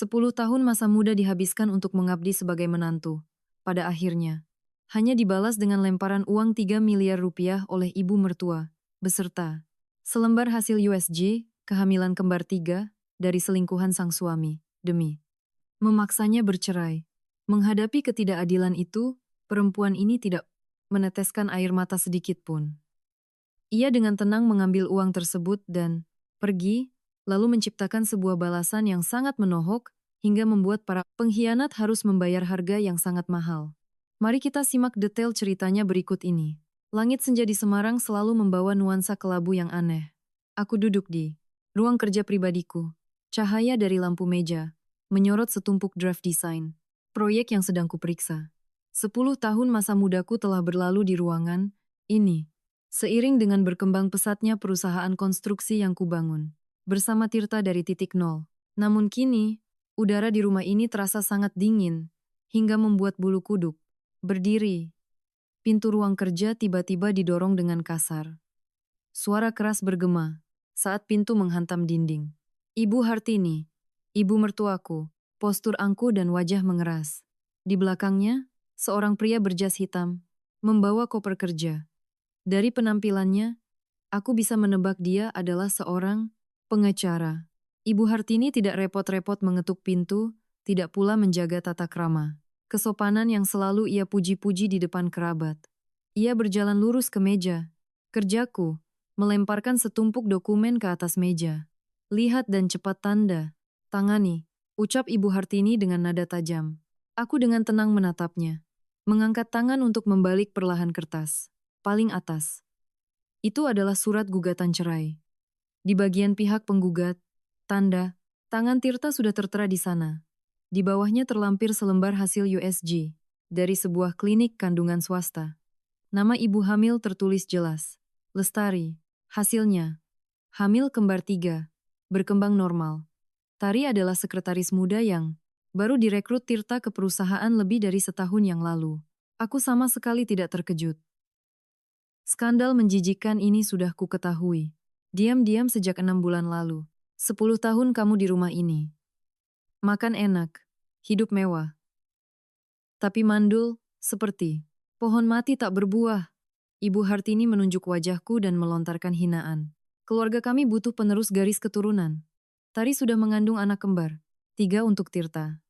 10 tahun masa muda dihabiskan untuk mengabdi sebagai menantu. Pada akhirnya, hanya dibalas dengan lemparan uang 3 miliar rupiah oleh ibu mertua, beserta selembar hasil USG, kehamilan kembar 3, dari selingkuhan sang suami, demi memaksanya bercerai. Menghadapi ketidakadilan itu, perempuan ini tidak meneteskan air mata sedikit pun. Ia dengan tenang mengambil uang tersebut dan pergi, lalu menciptakan sebuah balasan yang sangat menohok, hingga membuat para pengkhianat harus membayar harga yang sangat mahal. Mari kita simak detail ceritanya berikut ini. Langit senja di Semarang selalu membawa nuansa kelabu yang aneh. Aku duduk di ruang kerja pribadiku. Cahaya dari lampu meja menyorot setumpuk draft desain proyek yang sedang kuperiksa. 10 tahun masa mudaku telah berlalu di ruangan ini. Seiring dengan berkembang pesatnya perusahaan konstruksi yang kubangun, bersama Tirta dari titik nol. Namun kini, udara di rumah ini terasa sangat dingin, hingga membuat bulu kuduk berdiri. Pintu ruang kerja tiba-tiba didorong dengan kasar. Suara keras bergema saat pintu menghantam dinding. Ibu Hartini, ibu mertuaku, postur angkuh dan wajah mengeras. Di belakangnya, seorang pria berjas hitam, membawa koper kerja. Dari penampilannya, aku bisa menebak dia adalah seorang pengacara. Ibu Hartini tidak repot-repot mengetuk pintu, tidak pula menjaga tata krama. Kesopanan yang selalu ia puji-puji di depan kerabat. Ia berjalan lurus ke meja kerjaku, melemparkan setumpuk dokumen ke atas meja. Lihat dan cepat tanda tangani, ucap Ibu Hartini dengan nada tajam. Aku dengan tenang menatapnya, mengangkat tangan untuk membalik perlahan kertas. Paling atas. Itu adalah surat gugatan cerai. Di bagian pihak penggugat, tanda tangan Tirta sudah tertera di sana. Di bawahnya terlampir selembar hasil USG dari sebuah klinik kandungan swasta. Nama ibu hamil tertulis jelas. Lestari. Hasilnya, hamil kembar 3, berkembang normal. Tari adalah sekretaris muda yang baru direkrut Tirta ke perusahaan lebih dari setahun yang lalu. Aku sama sekali tidak terkejut. Skandal menjijikkan ini sudah ku ketahui. Diam-diam sejak 6 bulan lalu. 10 tahun kamu di rumah ini. Makan enak, hidup mewah. Tapi mandul, seperti pohon mati tak berbuah. Ibu Hartini menunjuk wajahku dan melontarkan hinaan. Keluarga kami butuh penerus garis keturunan. Tari sudah mengandung anak kembar, 3 untuk Tirta.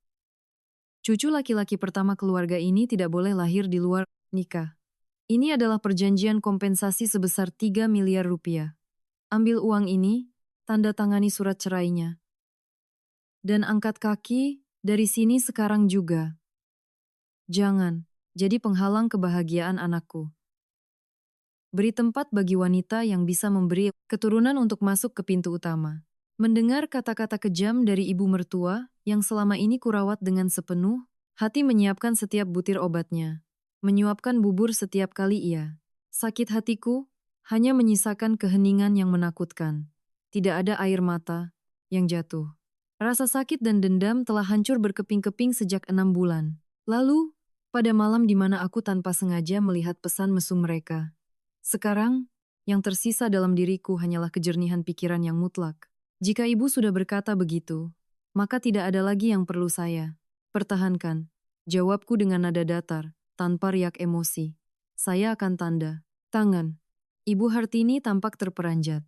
Cucu laki-laki pertama keluarga ini tidak boleh lahir di luar nikah. Ini adalah perjanjian kompensasi sebesar 3 miliar rupiah. Ambil uang ini, tanda tangani surat cerainya. Dan angkat kaki dari sini sekarang juga. Jangan jadi penghalang kebahagiaan anakku. Beri tempat bagi wanita yang bisa memberi keturunan untuk masuk ke pintu utama. Mendengar kata-kata kejam dari ibu mertua yang selama ini kurawat dengan sepenuh hati menyiapkan setiap butir obatnya. Menyuapkan bubur setiap kali ia sakit hatiku, hanya menyisakan keheningan yang menakutkan. Tidak ada air mata yang jatuh. Rasa sakit dan dendam telah hancur berkeping-keping sejak 6 bulan. Lalu, pada malam di mana aku tanpa sengaja melihat pesan mesum mereka. Sekarang, yang tersisa dalam diriku hanyalah kejernihan pikiran yang mutlak. Jika ibu sudah berkata begitu, maka tidak ada lagi yang perlu saya pertahankan. Jawabku dengan nada datar, tanpa riak emosi. Saya akan tanda tangan. Ibu Hartini tampak terperanjat.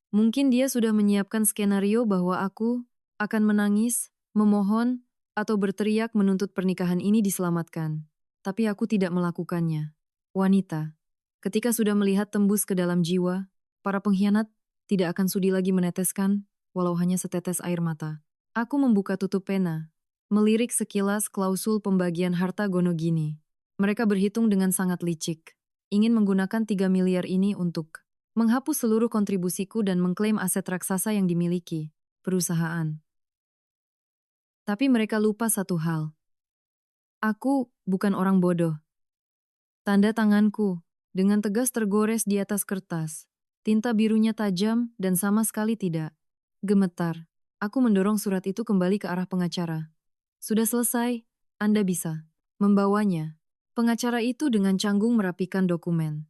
Mungkin dia sudah menyiapkan skenario bahwa aku akan menangis, memohon, atau berteriak menuntut pernikahan ini diselamatkan. Tapi aku tidak melakukannya. Wanita, ketika sudah melihat tembus ke dalam jiwa, para pengkhianat tidak akan sudi lagi meneteskan, walau hanya setetes air mata. Aku membuka tutup pena, melirik sekilas klausul pembagian harta Gonogini. Mereka berhitung dengan sangat licik, ingin menggunakan 3 miliar ini untuk menghapus seluruh kontribusiku dan mengklaim aset raksasa yang dimiliki perusahaan. Tapi mereka lupa satu hal. Aku bukan orang bodoh. Tanda tanganku dengan tegas tergores di atas kertas. Tinta birunya tajam dan sama sekali tidak gemetar. Aku mendorong surat itu kembali ke arah pengacara. Sudah selesai, Anda bisa membawanya. Pengacara itu dengan canggung merapikan dokumen.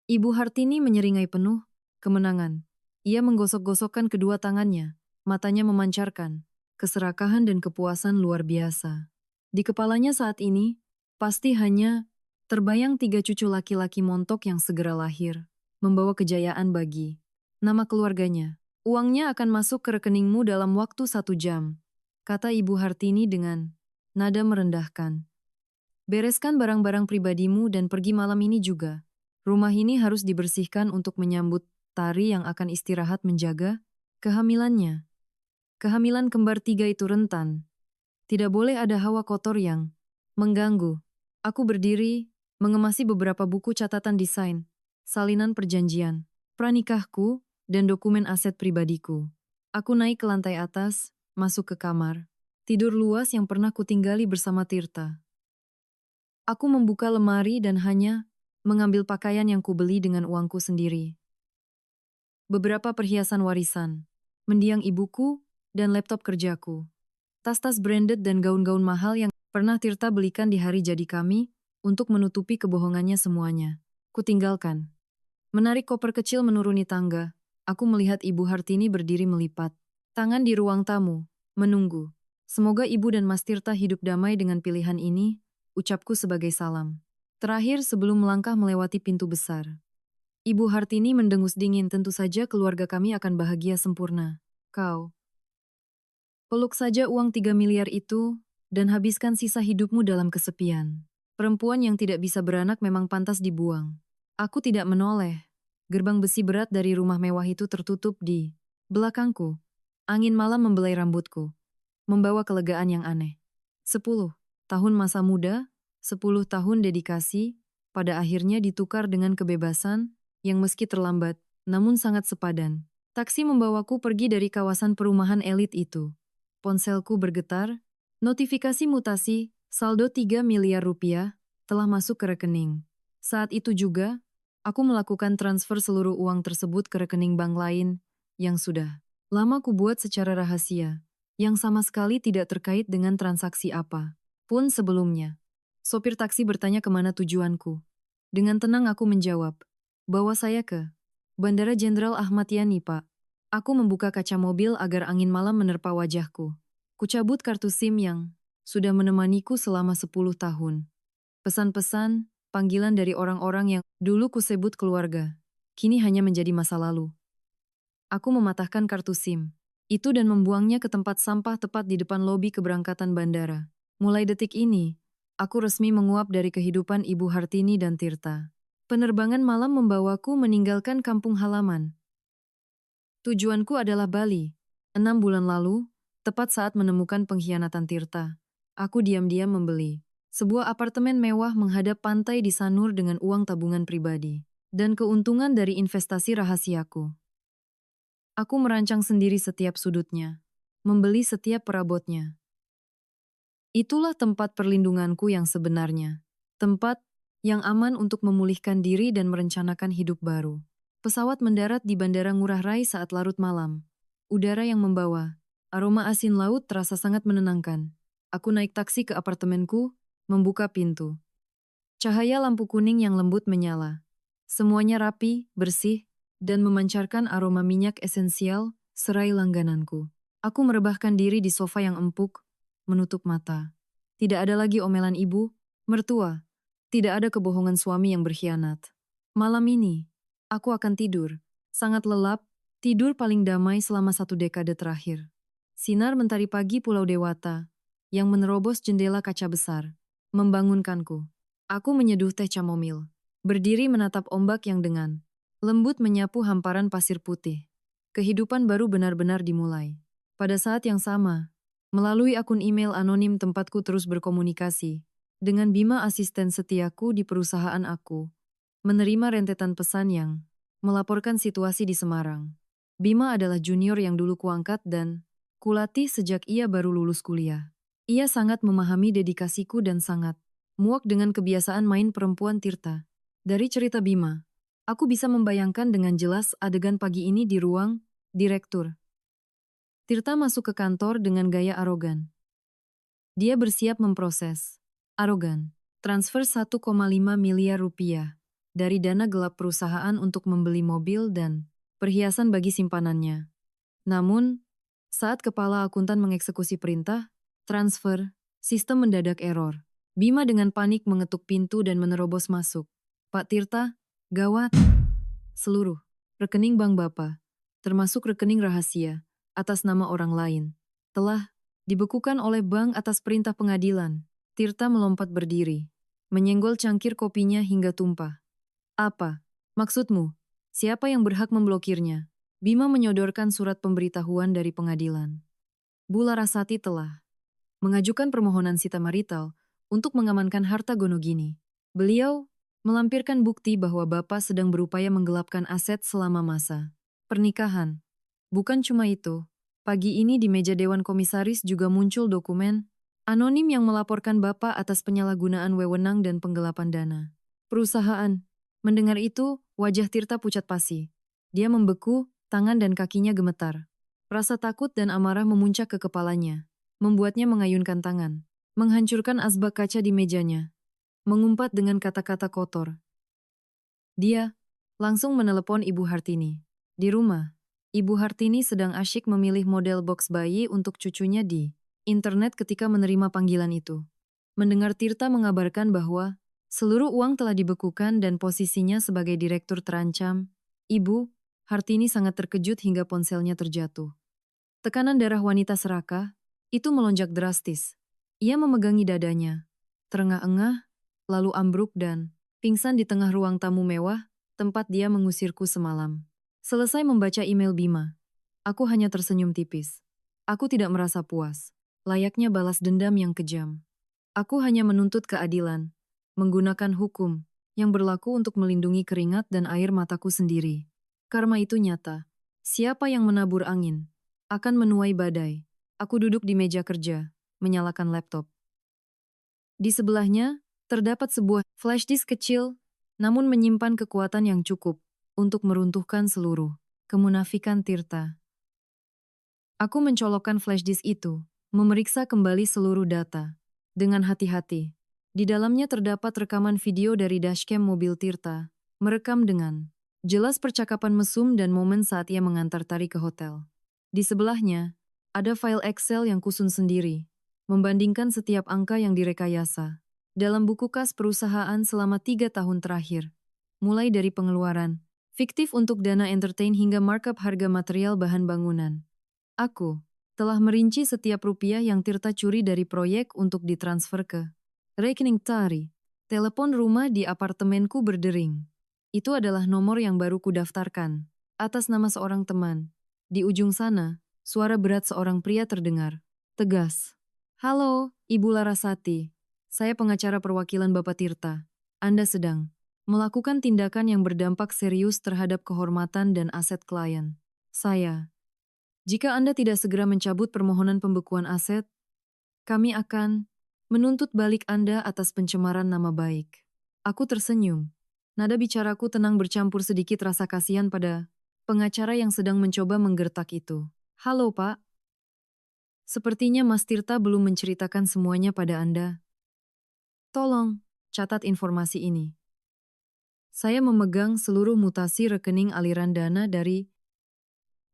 Ibu Hartini menyeringai penuh kemenangan. Ia menggosok-gosokkan kedua tangannya, matanya memancarkan keserakahan dan kepuasan luar biasa. Di kepalanya saat ini, pasti hanya terbayang 3 cucu laki-laki montok yang segera lahir, membawa kejayaan bagi nama keluarganya. Uangnya akan masuk ke rekeningmu dalam waktu 1 jam, kata Ibu Hartini dengan nada merendahkan. Bereskan barang-barang pribadimu dan pergi malam ini juga. Rumah ini harus dibersihkan untuk menyambut Tari yang akan istirahat menjaga kehamilannya. Kehamilan kembar 3 itu rentan. Tidak boleh ada hawa kotor yang mengganggu. Aku berdiri, mengemasi beberapa buku catatan desain, salinan perjanjian, pranikahku, dan dokumen aset pribadiku. Aku naik ke lantai atas, masuk ke kamar. Tidur luas yang pernah kutinggali bersama Tirta. Aku membuka lemari dan hanya mengambil pakaian yang kubeli dengan uangku sendiri. Beberapa perhiasan warisan, mendiang ibuku, dan laptop kerjaku. Tas-tas branded dan gaun-gaun mahal yang pernah Tirta belikan di hari jadi kami untuk menutupi kebohongannya semuanya. Kutinggalkan. Menarik koper kecil menuruni tangga, aku melihat Ibu Hartini berdiri melipat tangan di ruang tamu, menunggu. Semoga Ibu dan Mas Tirta hidup damai dengan pilihan ini, ucapku sebagai salam. Terakhir sebelum melangkah melewati pintu besar. Ibu Hartini mendengus dingin, tentu saja keluarga kami akan bahagia sempurna. Kau peluk saja uang 3 miliar itu, dan habiskan sisa hidupmu dalam kesepian. Perempuan yang tidak bisa beranak memang pantas dibuang. Aku tidak menoleh. Gerbang besi berat dari rumah mewah itu tertutup di belakangku. Angin malam membelai rambutku, membawa kelegaan yang aneh. 10 tahun masa muda, 10 tahun dedikasi, pada akhirnya ditukar dengan kebebasan, yang meski terlambat, namun sangat sepadan. Taksi membawaku pergi dari kawasan perumahan elit itu. Ponselku bergetar, notifikasi mutasi, saldo 3 miliar rupiah, telah masuk ke rekening. Saat itu juga, aku melakukan transfer seluruh uang tersebut ke rekening bank lain, yang sudah lama kubuat secara rahasia, yang sama sekali tidak terkait dengan transaksi apa pun sebelumnya. Sopir taksi bertanya kemana tujuanku. Dengan tenang aku menjawab, bawa saya ke Bandara Jenderal Ahmad Yani, Pak. Aku membuka kaca mobil agar angin malam menerpa wajahku. Kucabut kartu SIM yang sudah menemaniku selama 10 tahun. Pesan-pesan, panggilan dari orang-orang yang dulu kusebut keluarga, kini hanya menjadi masa lalu. Aku mematahkan kartu SIM itu dan membuangnya ke tempat sampah tepat di depan lobi keberangkatan bandara. Mulai detik ini, aku resmi menguap dari kehidupan Ibu Hartini dan Tirta. Penerbangan malam membawaku meninggalkan kampung halaman. Tujuanku adalah Bali. 6 bulan lalu, tepat saat menemukan pengkhianatan Tirta, aku diam-diam membeli sebuah apartemen mewah menghadap pantai di Sanur dengan uang tabungan pribadi dan keuntungan dari investasi rahasiaku. Aku merancang sendiri setiap sudutnya, membeli setiap perabotnya. Itulah tempat perlindunganku yang sebenarnya. Tempat yang aman untuk memulihkan diri dan merencanakan hidup baru. Pesawat mendarat di Bandara Ngurah Rai saat larut malam. Udara yang membawa aroma asin laut terasa sangat menenangkan. Aku naik taksi ke apartemenku, membuka pintu. Cahaya lampu kuning yang lembut menyala. Semuanya rapi, bersih, dan memancarkan aroma minyak esensial serai langgananku. Aku merebahkan diri di sofa yang empuk, menutup mata. Tidak ada lagi omelan ibu, mertua. Tidak ada kebohongan suami yang berkhianat. Malam ini, aku akan tidur, sangat lelap, tidur paling damai selama 1 dekade terakhir. Sinar mentari pagi Pulau Dewata, yang menerobos jendela kaca besar, membangunkanku. Aku menyeduh teh chamomil, berdiri menatap ombak yang dengan lembut menyapu hamparan pasir putih. Kehidupan baru benar-benar dimulai. Pada saat yang sama, melalui akun email anonim tempatku terus berkomunikasi dengan Bima, asisten setiaku di perusahaan aku, menerima rentetan pesan yang melaporkan situasi di Semarang. Bima adalah junior yang dulu kuangkat dan kulatih sejak ia baru lulus kuliah. Ia sangat memahami dedikasiku dan sangat muak dengan kebiasaan main perempuan Tirta. Dari cerita Bima, aku bisa membayangkan dengan jelas adegan pagi ini di ruang direktur. Tirta masuk ke kantor dengan gaya arogan. Dia bersiap memproses arogan transfer 1,5 miliar rupiah dari dana gelap perusahaan untuk membeli mobil dan perhiasan bagi simpanannya. Namun, Saat kepala akuntan mengeksekusi perintah, transfer, sistem mendadak error. Bima dengan panik mengetuk pintu dan menerobos masuk. Pak Tirta, gawat. Seluruh rekening bank Bapak, termasuk rekening rahasia, atas nama orang lain, telah dibekukan oleh bank atas perintah pengadilan. Tirta melompat berdiri, menyenggol cangkir kopinya hingga tumpah. Apa maksudmu? Siapa yang berhak memblokirnya? Bima menyodorkan surat pemberitahuan dari pengadilan. Bu Larasati telah mengajukan permohonan sita marital untuk mengamankan harta Gonogini. Beliau melampirkan bukti bahwa Bapak sedang berupaya menggelapkan aset selama masa pernikahan. Bukan cuma itu, pagi ini di meja Dewan Komisaris juga muncul dokumen anonim yang melaporkan Bapak atas penyalahgunaan wewenang dan penggelapan dana perusahaan. Mendengar itu, wajah Tirta pucat pasi. Dia membeku, tangan dan kakinya gemetar. Rasa takut dan amarah memuncak ke kepalanya, membuatnya mengayunkan tangan, menghancurkan asbak kaca di mejanya, mengumpat dengan kata-kata kotor. Dia langsung menelepon Ibu Hartini. Di rumah, Ibu Hartini sedang asyik memilih model box bayi untuk cucunya di internet ketika menerima panggilan itu. Mendengar Tirta mengabarkan bahwa seluruh uang telah dibekukan dan posisinya sebagai direktur terancam, Ibu Hartini sangat terkejut hingga ponselnya terjatuh. Tekanan darah wanita serakah itu melonjak drastis. Ia memegangi dadanya, terengah-engah, lalu ambruk dan pingsan di tengah ruang tamu mewah, tempat dia mengusirku semalam. Selesai membaca email Bima, aku hanya tersenyum tipis. Aku tidak merasa puas, layaknya balas dendam yang kejam. Aku hanya menuntut keadilan, menggunakan hukum yang berlaku untuk melindungi keringat dan air mataku sendiri. Karma itu nyata. Siapa yang menabur angin akan menuai badai. Aku duduk di meja kerja, menyalakan laptop. Di sebelahnya, terdapat sebuah flash disk kecil, namun menyimpan kekuatan yang cukup untuk meruntuhkan seluruh kemunafikan Tirta. Aku mencolokkan flash disk itu, memeriksa kembali seluruh data. Dengan hati-hati, di dalamnya terdapat rekaman video dari dashcam mobil Tirta, merekam dengan jelas percakapan mesum dan momen saat ia mengantar Tari ke hotel. Di sebelahnya, ada file Excel yang kusun sendiri, membandingkan setiap angka yang direkayasa dalam buku kas perusahaan selama 3 tahun terakhir, mulai dari pengeluaran fiktif untuk dana entertain hingga markup harga material bahan bangunan. Aku telah merinci setiap rupiah yang Tirta curi dari proyek untuk ditransfer ke rekening Tari. Telepon rumah di apartemenku berdering. Itu adalah nomor yang baru kudaftarkan, atas nama seorang teman. Di ujung sana, suara berat seorang pria terdengar. Tegas. Halo, Ibu Larasati. Saya pengacara perwakilan Bapak Tirta. Anda sedang melakukan tindakan yang berdampak serius terhadap kehormatan dan aset klien. Jika Anda tidak segera mencabut permohonan pembekuan aset, kami akan menuntut balik Anda atas pencemaran nama baik. Aku tersenyum. Nada bicaraku tenang bercampur sedikit rasa kasihan pada pengacara yang sedang mencoba menggertak itu. Halo Pak. Sepertinya Mas Tirta belum menceritakan semuanya pada Anda. Tolong, catat informasi ini. Saya memegang seluruh mutasi rekening aliran dana dari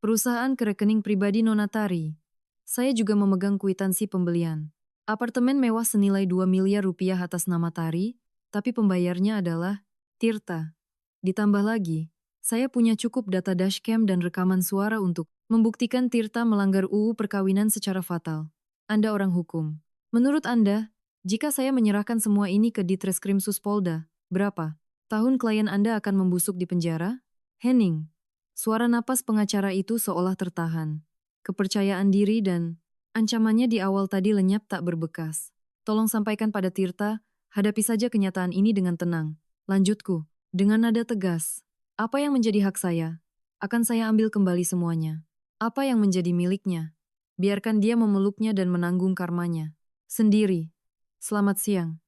perusahaan ke rekening pribadi Nona Tari. Saya juga memegang kwitansi pembelian apartemen mewah senilai 2 miliar rupiah atas nama Tari, tapi pembayarnya adalah Tirta. Ditambah lagi, saya punya cukup data dashcam dan rekaman suara untuk membuktikan Tirta melanggar UU perkawinan secara fatal. Anda orang hukum. Menurut Anda, jika saya menyerahkan semua ini ke Ditreskrim Suspolda, berapa tahun klien Anda akan membusuk di penjara? Henning. Suara napas pengacara itu seolah tertahan. Kepercayaan diri dan ancamannya di awal tadi lenyap tak berbekas. Tolong sampaikan pada Tirta, hadapi saja kenyataan ini dengan tenang. Lanjutku, dengan nada tegas. Apa yang menjadi hak saya? Akan saya ambil kembali semuanya. Apa yang menjadi miliknya? Biarkan dia memeluknya dan menanggung karmanya. Sendiri. Selamat siang.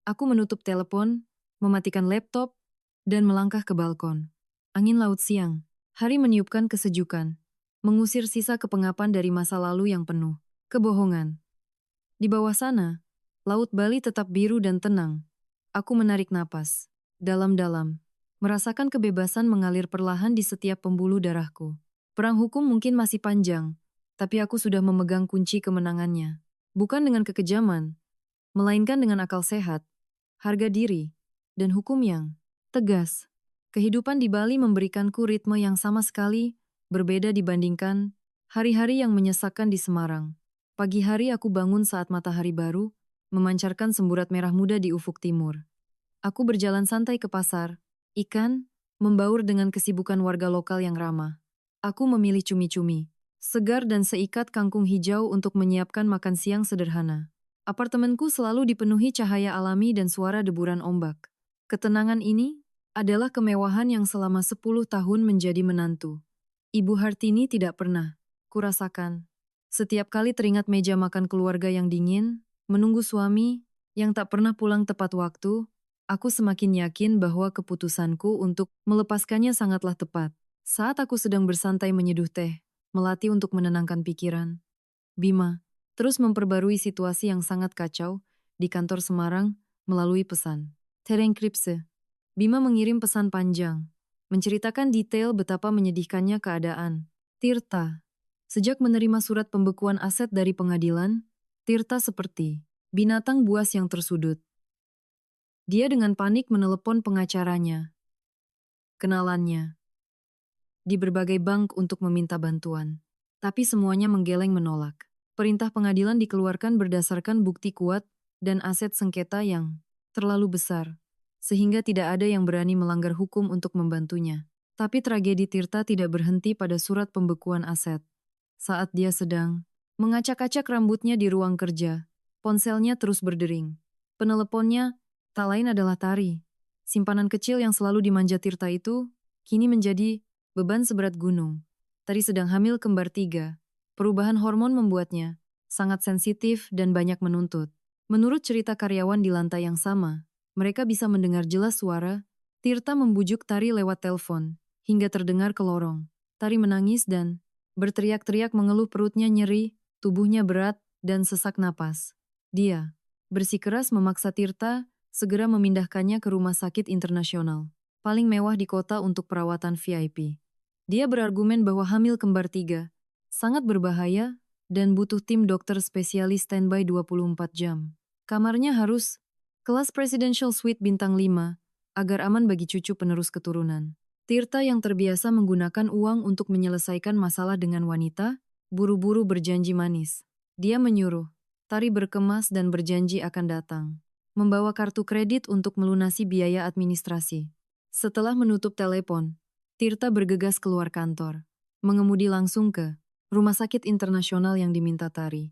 Aku menutup telepon, mematikan laptop, dan melangkah ke balkon. Angin laut siang. Hari meniupkan kesejukan, mengusir sisa kepengapan dari masa lalu yang penuh kebohongan. Di bawah sana, laut Bali tetap biru dan tenang. Aku menarik napas, dalam-dalam, merasakan kebebasan mengalir perlahan di setiap pembuluh darahku. Perang hukum mungkin masih panjang, Tapi aku sudah memegang kunci kemenangannya. Bukan dengan kekejaman, melainkan dengan akal sehat, harga diri, dan hukum yang tegas. Kehidupan di Bali memberikanku ritme yang sama sekali berbeda dibandingkan hari-hari yang menyesakkan di Semarang. Pagi hari aku bangun saat matahari baru memancarkan semburat merah muda di ufuk timur. Aku berjalan santai ke pasar, ikan, membaur dengan kesibukan warga lokal yang ramah. Aku memilih cumi-cumi, segar dan seikat kangkung hijau untuk menyiapkan makan siang sederhana. Apartemenku selalu dipenuhi cahaya alami dan suara deburan ombak. Ketenangan ini adalah kemewahan yang selama 10 tahun menjadi menantu. Ibu Hartini tidak pernah kurasakan. Setiap kali teringat meja makan keluarga yang dingin, menunggu suami yang tak pernah pulang tepat waktu, aku semakin yakin bahwa keputusanku untuk melepaskannya sangatlah tepat. Saat aku sedang bersantai menyeduh teh, melatih untuk menenangkan pikiran, Bima terus memperbarui situasi yang sangat kacau di kantor Semarang melalui pesan terenkripse. Bima mengirim pesan panjang, menceritakan detail betapa menyedihkannya keadaan Tirta. Sejak menerima surat pembekuan aset dari pengadilan, Tirta seperti binatang buas yang tersudut. Dia dengan panik menelepon pengacaranya, kenalannya, di berbagai bank untuk meminta bantuan. Tapi semuanya menggeleng menolak. Perintah pengadilan dikeluarkan berdasarkan bukti kuat dan aset sengketa yang terlalu besar, sehingga tidak ada yang berani melanggar hukum untuk membantunya. Tapi tragedi Tirta tidak berhenti pada surat pembekuan aset. Saat dia sedang mengacak-acak rambutnya di ruang kerja, ponselnya terus berdering. Peneleponnya tak lain adalah Tari. Simpanan kecil yang selalu dimanja Tirta itu kini menjadi beban seberat gunung. Tari sedang hamil kembar 3. Perubahan hormon membuatnya sangat sensitif dan banyak menuntut. Menurut cerita karyawan di lantai yang sama, mereka bisa mendengar jelas suara Tirta membujuk Tari lewat telepon, hingga terdengar ke lorong. Tari menangis dan berteriak-teriak mengeluh perutnya nyeri, tubuhnya berat, dan sesak napas. Dia bersikeras memaksa Tirta segera memindahkannya ke rumah sakit internasional, paling mewah di kota untuk perawatan VIP. Dia berargumen bahwa hamil kembar 3 sangat berbahaya dan butuh tim dokter spesialis standby 24 jam. Kamarnya harus kelas presidential suite bintang 5 agar aman bagi cucu penerus keturunan. Tirta yang terbiasa menggunakan uang untuk menyelesaikan masalah dengan wanita, buru-buru berjanji manis. Dia menyuruh Tari berkemas dan berjanji akan datang, membawa kartu kredit untuk melunasi biaya administrasi. Setelah menutup telepon, Tirta bergegas keluar kantor, mengemudi langsung ke rumah sakit internasional yang diminta Tari.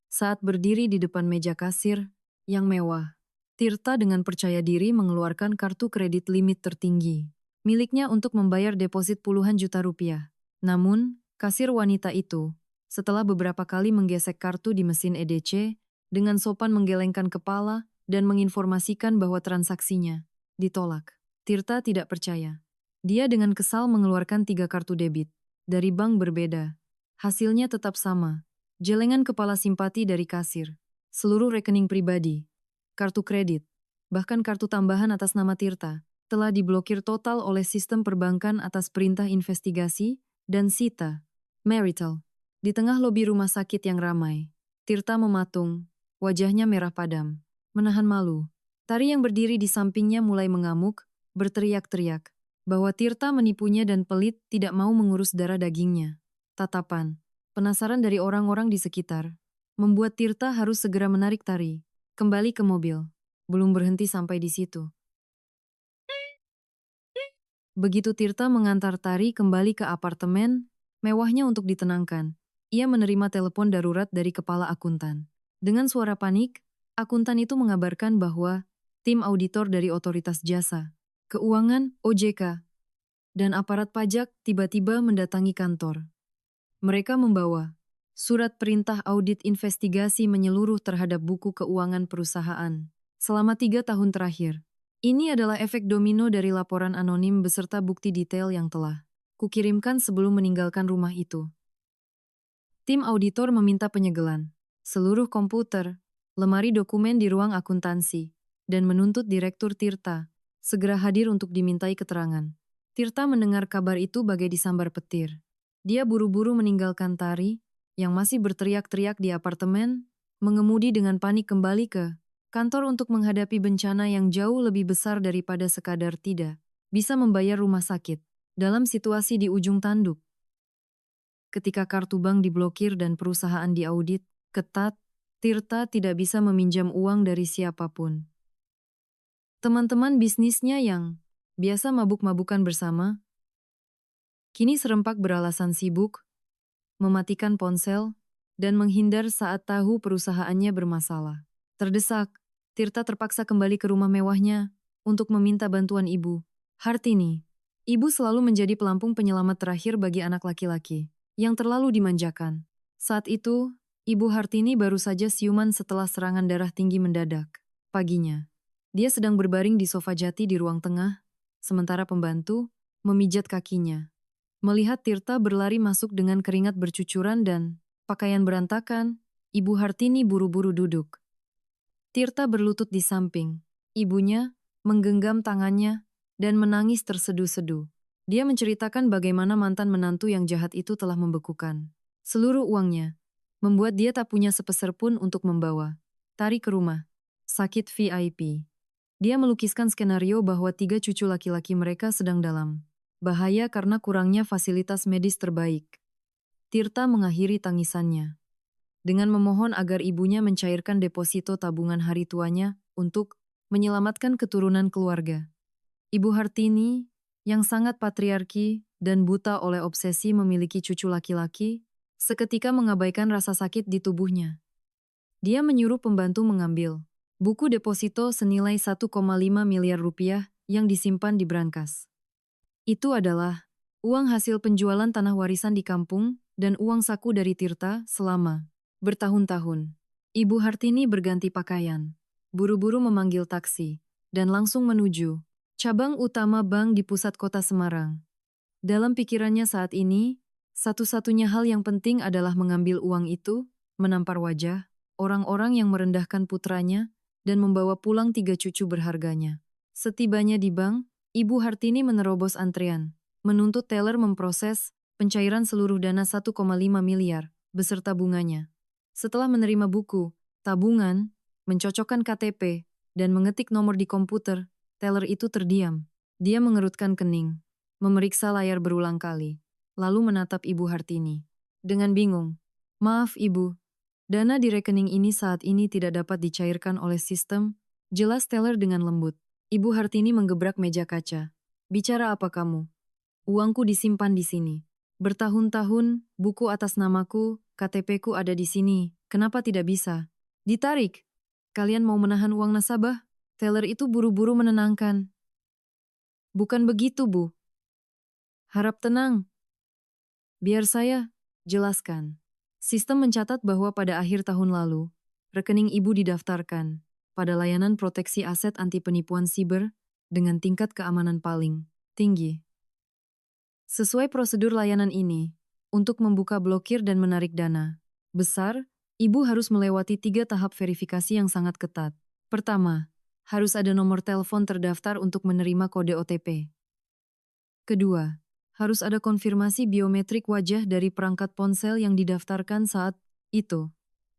Saat berdiri di depan meja kasir yang mewah, Tirta dengan percaya diri mengeluarkan kartu kredit limit tertinggi miliknya untuk membayar deposit puluhan juta rupiah. Namun, kasir wanita itu, setelah beberapa kali menggesek kartu di mesin EDC, dengan sopan menggelengkan kepala dan menginformasikan bahwa transaksinya ditolak. Tirta tidak percaya. Dia dengan kesal mengeluarkan 3 kartu debit dari bank berbeda. Hasilnya tetap sama. Jelengan kepala simpati dari kasir, seluruh rekening pribadi, kartu kredit, bahkan kartu tambahan atas nama Tirta, telah diblokir total oleh sistem perbankan atas perintah investigasi dan sita marital. Di tengah lobi rumah sakit yang ramai, Tirta mematung, wajahnya merah padam, menahan malu. Tari yang berdiri di sampingnya mulai mengamuk, berteriak-teriak, bahwa Tirta menipunya dan pelit tidak mau mengurus darah dagingnya. Tatapan penasaran dari orang-orang di sekitar membuat Tirta harus segera menarik Tari kembali ke mobil. Belum berhenti sampai di situ. Begitu Tirta mengantar Tari kembali ke apartemen mewahnya untuk ditenangkan, ia menerima telepon darurat dari kepala akuntan. Dengan suara panik, akuntan itu mengabarkan bahwa tim auditor dari Otoritas Jasa Keuangan (OJK) dan aparat pajak tiba-tiba mendatangi kantor. Mereka membawa surat perintah audit investigasi menyeluruh terhadap buku keuangan perusahaan selama 3 tahun terakhir. Ini adalah efek domino dari laporan anonim beserta bukti detail yang telah kukirimkan sebelum meninggalkan rumah itu. Tim auditor meminta penyegelan seluruh komputer, lemari dokumen di ruang akuntansi, dan menuntut Direktur Tirta segera hadir untuk dimintai keterangan. Tirta mendengar kabar itu bagai disambar petir. Dia buru-buru meninggalkan Tari yang masih berteriak-teriak di apartemen, mengemudi dengan panik kembali ke kantor untuk menghadapi bencana yang jauh lebih besar daripada sekadar tidak bisa membayar rumah sakit. Dalam situasi di ujung tanduk, ketika kartu bank diblokir dan perusahaan diaudit ketat, Tirta tidak bisa meminjam uang dari siapapun. Teman-teman bisnisnya yang biasa mabuk-mabukan bersama, kini serempak beralasan sibuk, mematikan ponsel, dan menghindar saat tahu perusahaannya bermasalah. Terdesak, Tirta terpaksa kembali ke rumah mewahnya untuk meminta bantuan ibu, Hartini. Ibu selalu menjadi pelampung penyelamat terakhir bagi anak laki-laki yang terlalu dimanjakan. Saat itu, Ibu Hartini baru saja siuman setelah serangan darah tinggi mendadak. Paginya, dia sedang berbaring di sofa jati di ruang tengah, sementara pembantu memijat kakinya. Melihat Tirta berlari masuk dengan keringat bercucuran dan pakaian berantakan, Ibu Hartini buru-buru duduk. Tirta berlutut di samping. Ibunya menggenggam tangannya dan menangis terseduh-seduh. Dia menceritakan bagaimana mantan menantu yang jahat itu telah membekukan seluruh uangnya, membuat dia tak punya sepeser pun untuk membawa Tari ke rumah sakit VIP. Dia melukiskan skenario bahwa 3 cucu laki-laki mereka sedang dalam bahaya karena kurangnya fasilitas medis terbaik. Tirta mengakhiri tangisannya dengan memohon agar ibunya mencairkan deposito tabungan hari tuanya untuk menyelamatkan keturunan keluarga. Ibu Hartini, yang sangat patriarki dan buta oleh obsesi memiliki cucu laki-laki, seketika mengabaikan rasa sakit di tubuhnya. Dia menyuruh pembantu mengambil buku deposito senilai 1,5 miliar rupiah yang disimpan di brankas. Itu adalah uang hasil penjualan tanah warisan di kampung dan uang saku dari Tirta selama bertahun-tahun. Ibu Hartini berganti pakaian, buru-buru memanggil taksi, dan langsung menuju cabang utama bank di pusat kota Semarang. Dalam pikirannya saat ini, satu-satunya hal yang penting adalah mengambil uang itu, menampar wajah orang-orang yang merendahkan putranya, dan membawa pulang 3 cucu berharganya. Setibanya di bank, Ibu Hartini menerobos antrean, menuntut teller memproses pencairan seluruh dana 1,5 miliar, beserta bunganya. Setelah menerima buku, tabungan, mencocokkan KTP, dan mengetik nomor di komputer, teller itu terdiam. Dia mengerutkan kening, memeriksa layar berulang kali, lalu menatap Ibu Hartini. Dengan bingung, "Maaf Ibu, dana di rekening ini saat ini tidak dapat dicairkan oleh sistem," jelas teller dengan lembut. Ibu Hartini menggebrak meja kaca. "Bicara apa kamu? Uangku disimpan di sini. Bertahun-tahun, buku atas namaku, KTP-ku ada di sini. Kenapa tidak bisa ditarik? Kalian mau menahan uang nasabah?" Teller itu buru-buru menenangkan. "Bukan begitu, Bu. Harap tenang. Biar saya jelaskan. Sistem mencatat bahwa pada akhir tahun lalu, rekening ibu didaftarkan pada layanan proteksi aset anti penipuan siber dengan tingkat keamanan paling tinggi. Sesuai prosedur layanan ini, untuk membuka blokir dan menarik dana besar, ibu harus melewati 3 tahap verifikasi yang sangat ketat. Pertama, harus ada nomor telepon terdaftar untuk menerima kode OTP. Kedua, harus ada konfirmasi biometrik wajah dari perangkat ponsel yang didaftarkan saat itu.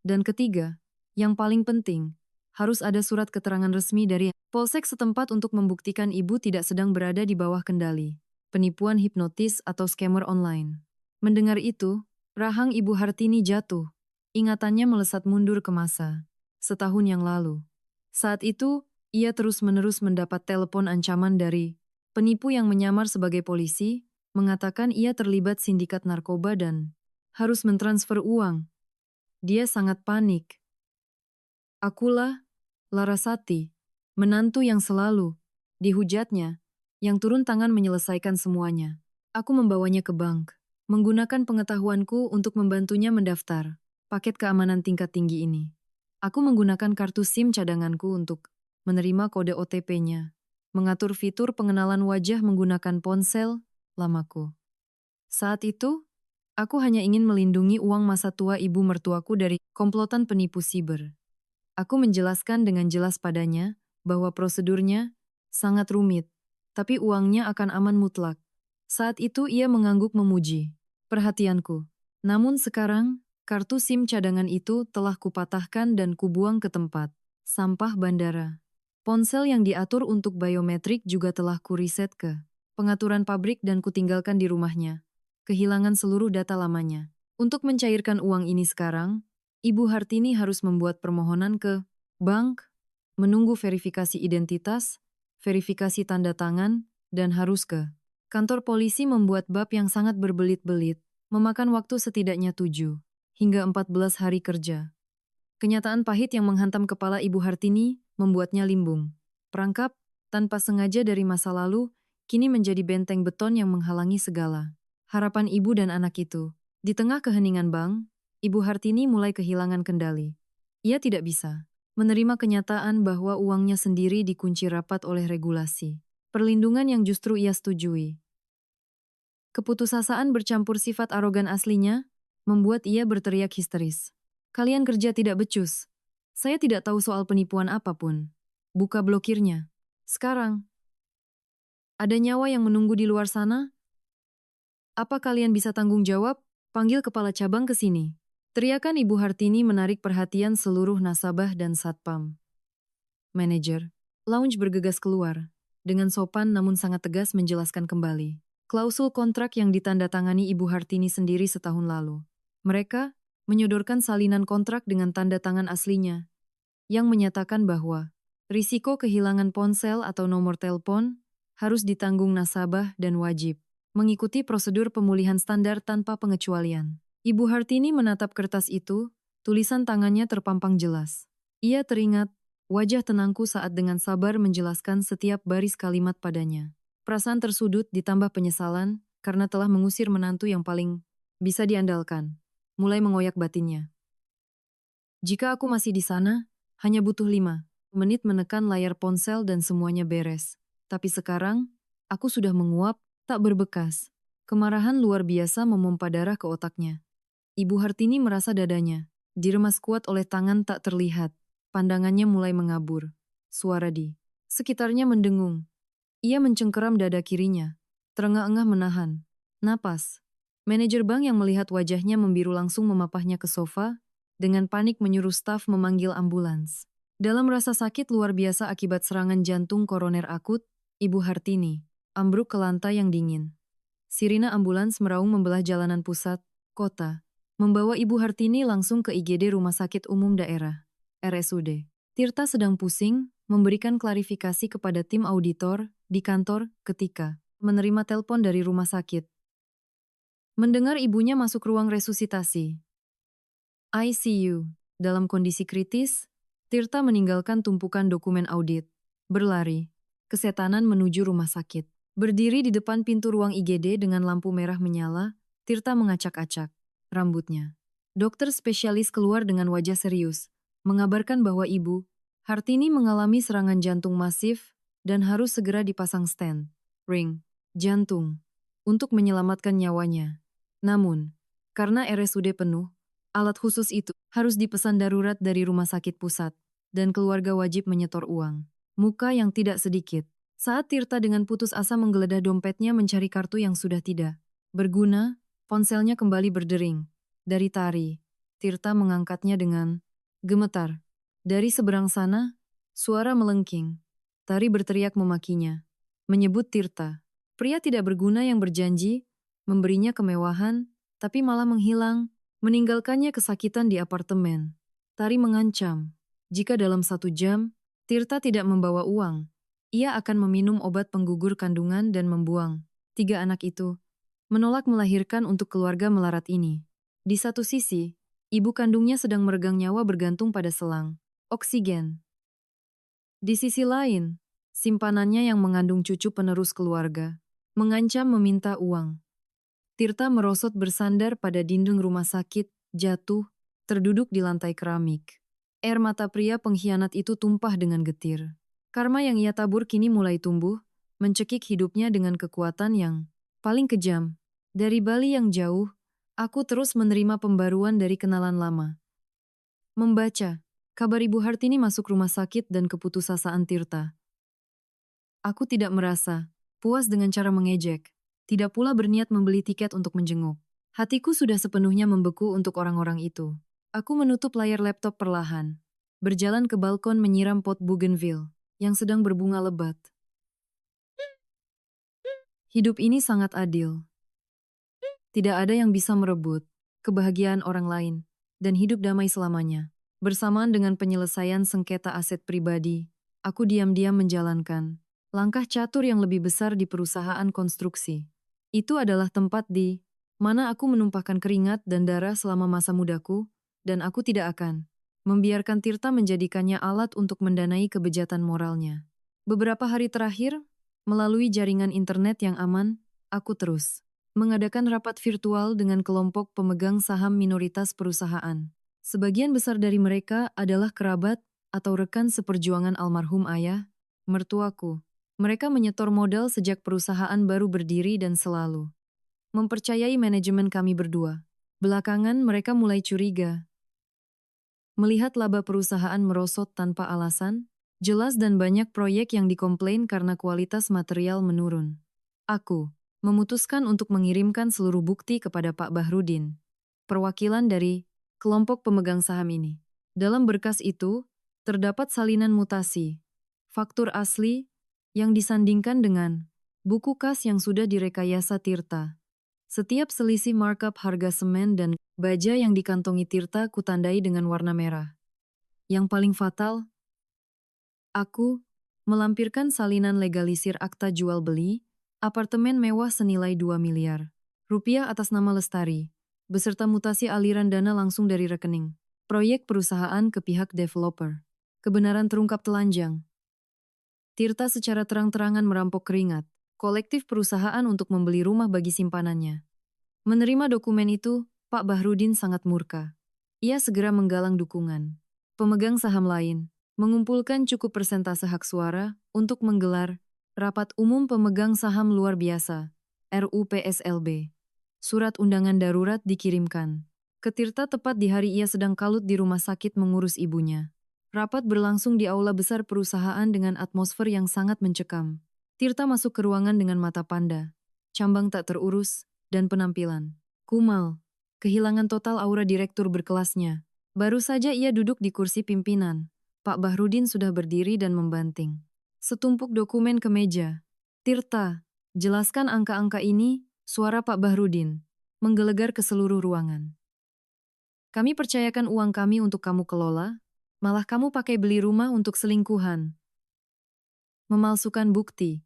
Dan ketiga, yang paling penting, harus ada surat keterangan resmi dari polsek setempat untuk membuktikan ibu tidak sedang berada di bawah kendali penipuan hipnotis atau scammer online. Mendengar itu, rahang Ibu Hartini jatuh. Ingatannya melesat mundur ke masa setahun yang lalu. Saat itu, ia terus-menerus mendapat telepon ancaman dari penipu yang menyamar sebagai polisi, mengatakan ia terlibat sindikat narkoba dan harus mentransfer uang. Dia sangat panik. "Akulah Larasati, menantu yang selalu dihujatnya, yang turun tangan menyelesaikan semuanya. Aku membawanya ke bank, menggunakan pengetahuanku untuk membantunya mendaftar paket keamanan tingkat tinggi ini. Aku menggunakan kartu SIM cadanganku untuk menerima kode OTP-nya, mengatur fitur pengenalan wajah menggunakan ponsel lamaku. Saat itu, aku hanya ingin melindungi uang masa tua ibu mertuaku dari komplotan penipu siber. Aku menjelaskan dengan jelas padanya bahwa prosedurnya sangat rumit, tapi uangnya akan aman mutlak. Saat itu ia mengangguk memuji perhatianku. Namun sekarang, Kartu SIM cadangan itu telah kupatahkan dan kubuang ke tempat sampah bandara. Ponsel yang diatur untuk biometrik juga telah kuriset ke pengaturan pabrik dan kutinggalkan di rumahnya. Kehilangan seluruh data lamanya. Untuk mencairkan uang ini sekarang, Ibu Hartini harus membuat permohonan ke bank, menunggu verifikasi identitas, verifikasi tanda tangan, dan harus ke kantor polisi membuat bab yang sangat berbelit-belit, memakan waktu setidaknya 7 hingga 14 hari kerja. Kenyataan pahit yang menghantam kepala Ibu Hartini membuatnya limbung. Perangkap, tanpa sengaja dari masa lalu, kini menjadi benteng beton yang menghalangi segala harapan ibu dan anak itu. Di tengah keheningan bank, Ibu Hartini mulai kehilangan kendali. Ia tidak bisa menerima kenyataan bahwa uangnya sendiri dikunci rapat oleh regulasi perlindungan yang justru ia setujui. Keputusasaan bercampur sifat arogan aslinya membuat ia berteriak histeris. Kalian kerja tidak becus. Saya tidak tahu soal penipuan apapun. Buka blokirnya. Sekarang. Ada nyawa yang menunggu di luar sana? Apa kalian bisa tanggung jawab? Panggil kepala cabang ke sini. Teriakan Ibu Hartini menarik perhatian seluruh nasabah dan satpam. Manajer lounge bergegas keluar. Dengan sopan namun sangat tegas menjelaskan kembali klausul kontrak yang ditandatangani Ibu Hartini sendiri setahun lalu. Mereka menyodorkan salinan kontrak dengan tanda tangan aslinya, yang menyatakan bahwa risiko kehilangan ponsel atau nomor telepon harus ditanggung nasabah dan wajib mengikuti prosedur pemulihan standar tanpa pengecualian. Ibu Hartini menatap kertas itu, tulisan tangannya terpampang jelas. Ia teringat wajah tenangku saat dengan sabar menjelaskan setiap baris kalimat padanya. Perasaan tersudut ditambah penyesalan karena telah mengusir menantu yang paling bisa diandalkan. Mulai mengoyak batinnya. Jika aku masih di sana, hanya butuh 5 menit menekan layar ponsel dan semuanya beres. Tapi sekarang, aku sudah menguap, tak berbekas. Kemarahan luar biasa memompa darah ke otaknya. Ibu Hartini merasa dadanya diremas kuat oleh tangan tak terlihat. Pandangannya mulai mengabur. Suara di sekitarnya mendengung. Ia mencengkeram dada kirinya, terengah-engah menahan napas. Manajer bank yang melihat wajahnya membiru langsung memapahnya ke sofa, dengan panik menyuruh staf memanggil ambulans. Dalam rasa sakit luar biasa akibat serangan jantung koroner akut, Ibu Hartini ambruk ke lantai yang dingin. Sirina ambulans meraung membelah jalanan pusat, kota, membawa Ibu Hartini langsung ke IGD Rumah Sakit Umum Daerah, RSUD. Tirta sedang pusing, memberikan klarifikasi kepada tim auditor di kantor ketika menerima telepon dari rumah sakit. Mendengar ibunya masuk ruang resusitasi ICU dalam kondisi kritis, Tirta meninggalkan tumpukan dokumen audit, berlari, kesetanan menuju rumah sakit. Berdiri di depan pintu ruang IGD dengan lampu merah menyala, Tirta mengacak-acak rambutnya. Dokter spesialis keluar dengan wajah serius, mengabarkan bahwa Ibu Hartini mengalami serangan jantung masif dan harus segera dipasang stent, ring, jantung, untuk menyelamatkan nyawanya. Namun, karena RSUD penuh, alat khusus itu harus dipesan darurat dari rumah sakit pusat, dan keluarga wajib menyetor uang. Muka yang tidak sedikit. Saat Tirta dengan putus asa menggeledah dompetnya mencari kartu yang sudah tidak berguna, ponselnya kembali berdering. Dari tari, Tirta mengangkatnya dengan gemetar. Dari seberang sana, suara melengking. Tari berteriak memakinya, menyebut Tirta. Pria tidak berguna yang berjanji memberinya kemewahan, tapi malah menghilang, meninggalkannya kesakitan di apartemen. Tari mengancam, jika dalam 1 jam, Tirta tidak membawa uang, ia akan meminum obat penggugur kandungan dan membuang 3 anak itu. Menolak melahirkan untuk keluarga melarat ini. Di satu sisi, ibu kandungnya sedang meregang nyawa bergantung pada selang oksigen. Di sisi lain, simpanannya yang mengandung cucu penerus keluarga, mengancam meminta uang. Tirta merosot bersandar pada dinding rumah sakit, jatuh, terduduk di lantai keramik. Air mata pria pengkhianat itu tumpah dengan getir. Karma yang ia tabur kini mulai tumbuh, mencekik hidupnya dengan kekuatan yang paling kejam. Dari Bali yang jauh, aku terus menerima pembaruan dari kenalan lama. Membaca kabar Ibu Hartini masuk rumah sakit dan keputusasaan Tirta. Aku tidak merasa puas dengan cara mengejek. Tidak pula berniat membeli tiket untuk menjenguk. Hatiku sudah sepenuhnya membeku untuk orang-orang itu. Aku menutup layar laptop perlahan, berjalan ke balkon menyiram pot bougainville yang sedang berbunga lebat. Hidup ini sangat adil. Tidak ada yang bisa merebut kebahagiaan orang lain dan hidup damai selamanya. Bersamaan dengan penyelesaian sengketa aset pribadi, aku diam-diam menjalankan langkah catur yang lebih besar di perusahaan konstruksi. Itu adalah tempat di mana aku menumpahkan keringat dan darah selama masa mudaku, dan aku tidak akan membiarkan Tirta menjadikannya alat untuk mendanai kebejatan moralnya. Beberapa hari terakhir, melalui jaringan internet yang aman, aku terus mengadakan rapat virtual dengan kelompok pemegang saham minoritas perusahaan. Sebagian besar dari mereka adalah kerabat atau rekan seperjuangan almarhum ayah, mertuaku. Mereka menyetor modal sejak perusahaan baru berdiri dan selalu mempercayai manajemen kami berdua. Belakangan mereka mulai curiga. Melihat laba perusahaan merosot tanpa alasan, jelas dan banyak proyek yang dikomplain karena kualitas material menurun. Aku memutuskan untuk mengirimkan seluruh bukti kepada Pak Bahrudin, perwakilan dari kelompok pemegang saham ini. Dalam berkas itu, terdapat salinan mutasi, faktur asli, yang disandingkan dengan buku kas yang sudah direkayasa Tirta. Setiap selisih markup harga semen dan baja yang dikantongi Tirta kutandai dengan warna merah. Yang paling fatal, aku melampirkan salinan legalisir akta jual beli apartemen mewah senilai 2 miliar rupiah atas nama Lestari, beserta mutasi aliran dana langsung dari rekening proyek perusahaan ke pihak developer. Kebenaran terungkap telanjang. Tirta secara terang-terangan merampok keringat kolektif perusahaan untuk membeli rumah bagi simpanannya. Menerima dokumen itu, Pak Bahrudin sangat murka. Ia segera menggalang dukungan pemegang saham lain, mengumpulkan cukup persentase hak suara untuk menggelar Rapat Umum Pemegang Saham Luar Biasa, RUPSLB. Surat undangan darurat dikirimkan ke Tirta tepat di hari ia sedang kalut di rumah sakit mengurus ibunya. Rapat berlangsung di aula besar perusahaan dengan atmosfer yang sangat mencekam. Tirta masuk ke ruangan dengan mata panda, cambang tak terurus, dan penampilan kumal. Kehilangan total aura direktur berkelasnya. Baru saja ia duduk di kursi pimpinan, Pak Bahrudin sudah berdiri dan membanting setumpuk dokumen ke meja. Tirta, jelaskan angka-angka ini, suara Pak Bahrudin menggelegar ke seluruh ruangan. Kami percayakan uang kami untuk kamu kelola, malah kamu pakai beli rumah untuk selingkuhan. Memalsukan bukti.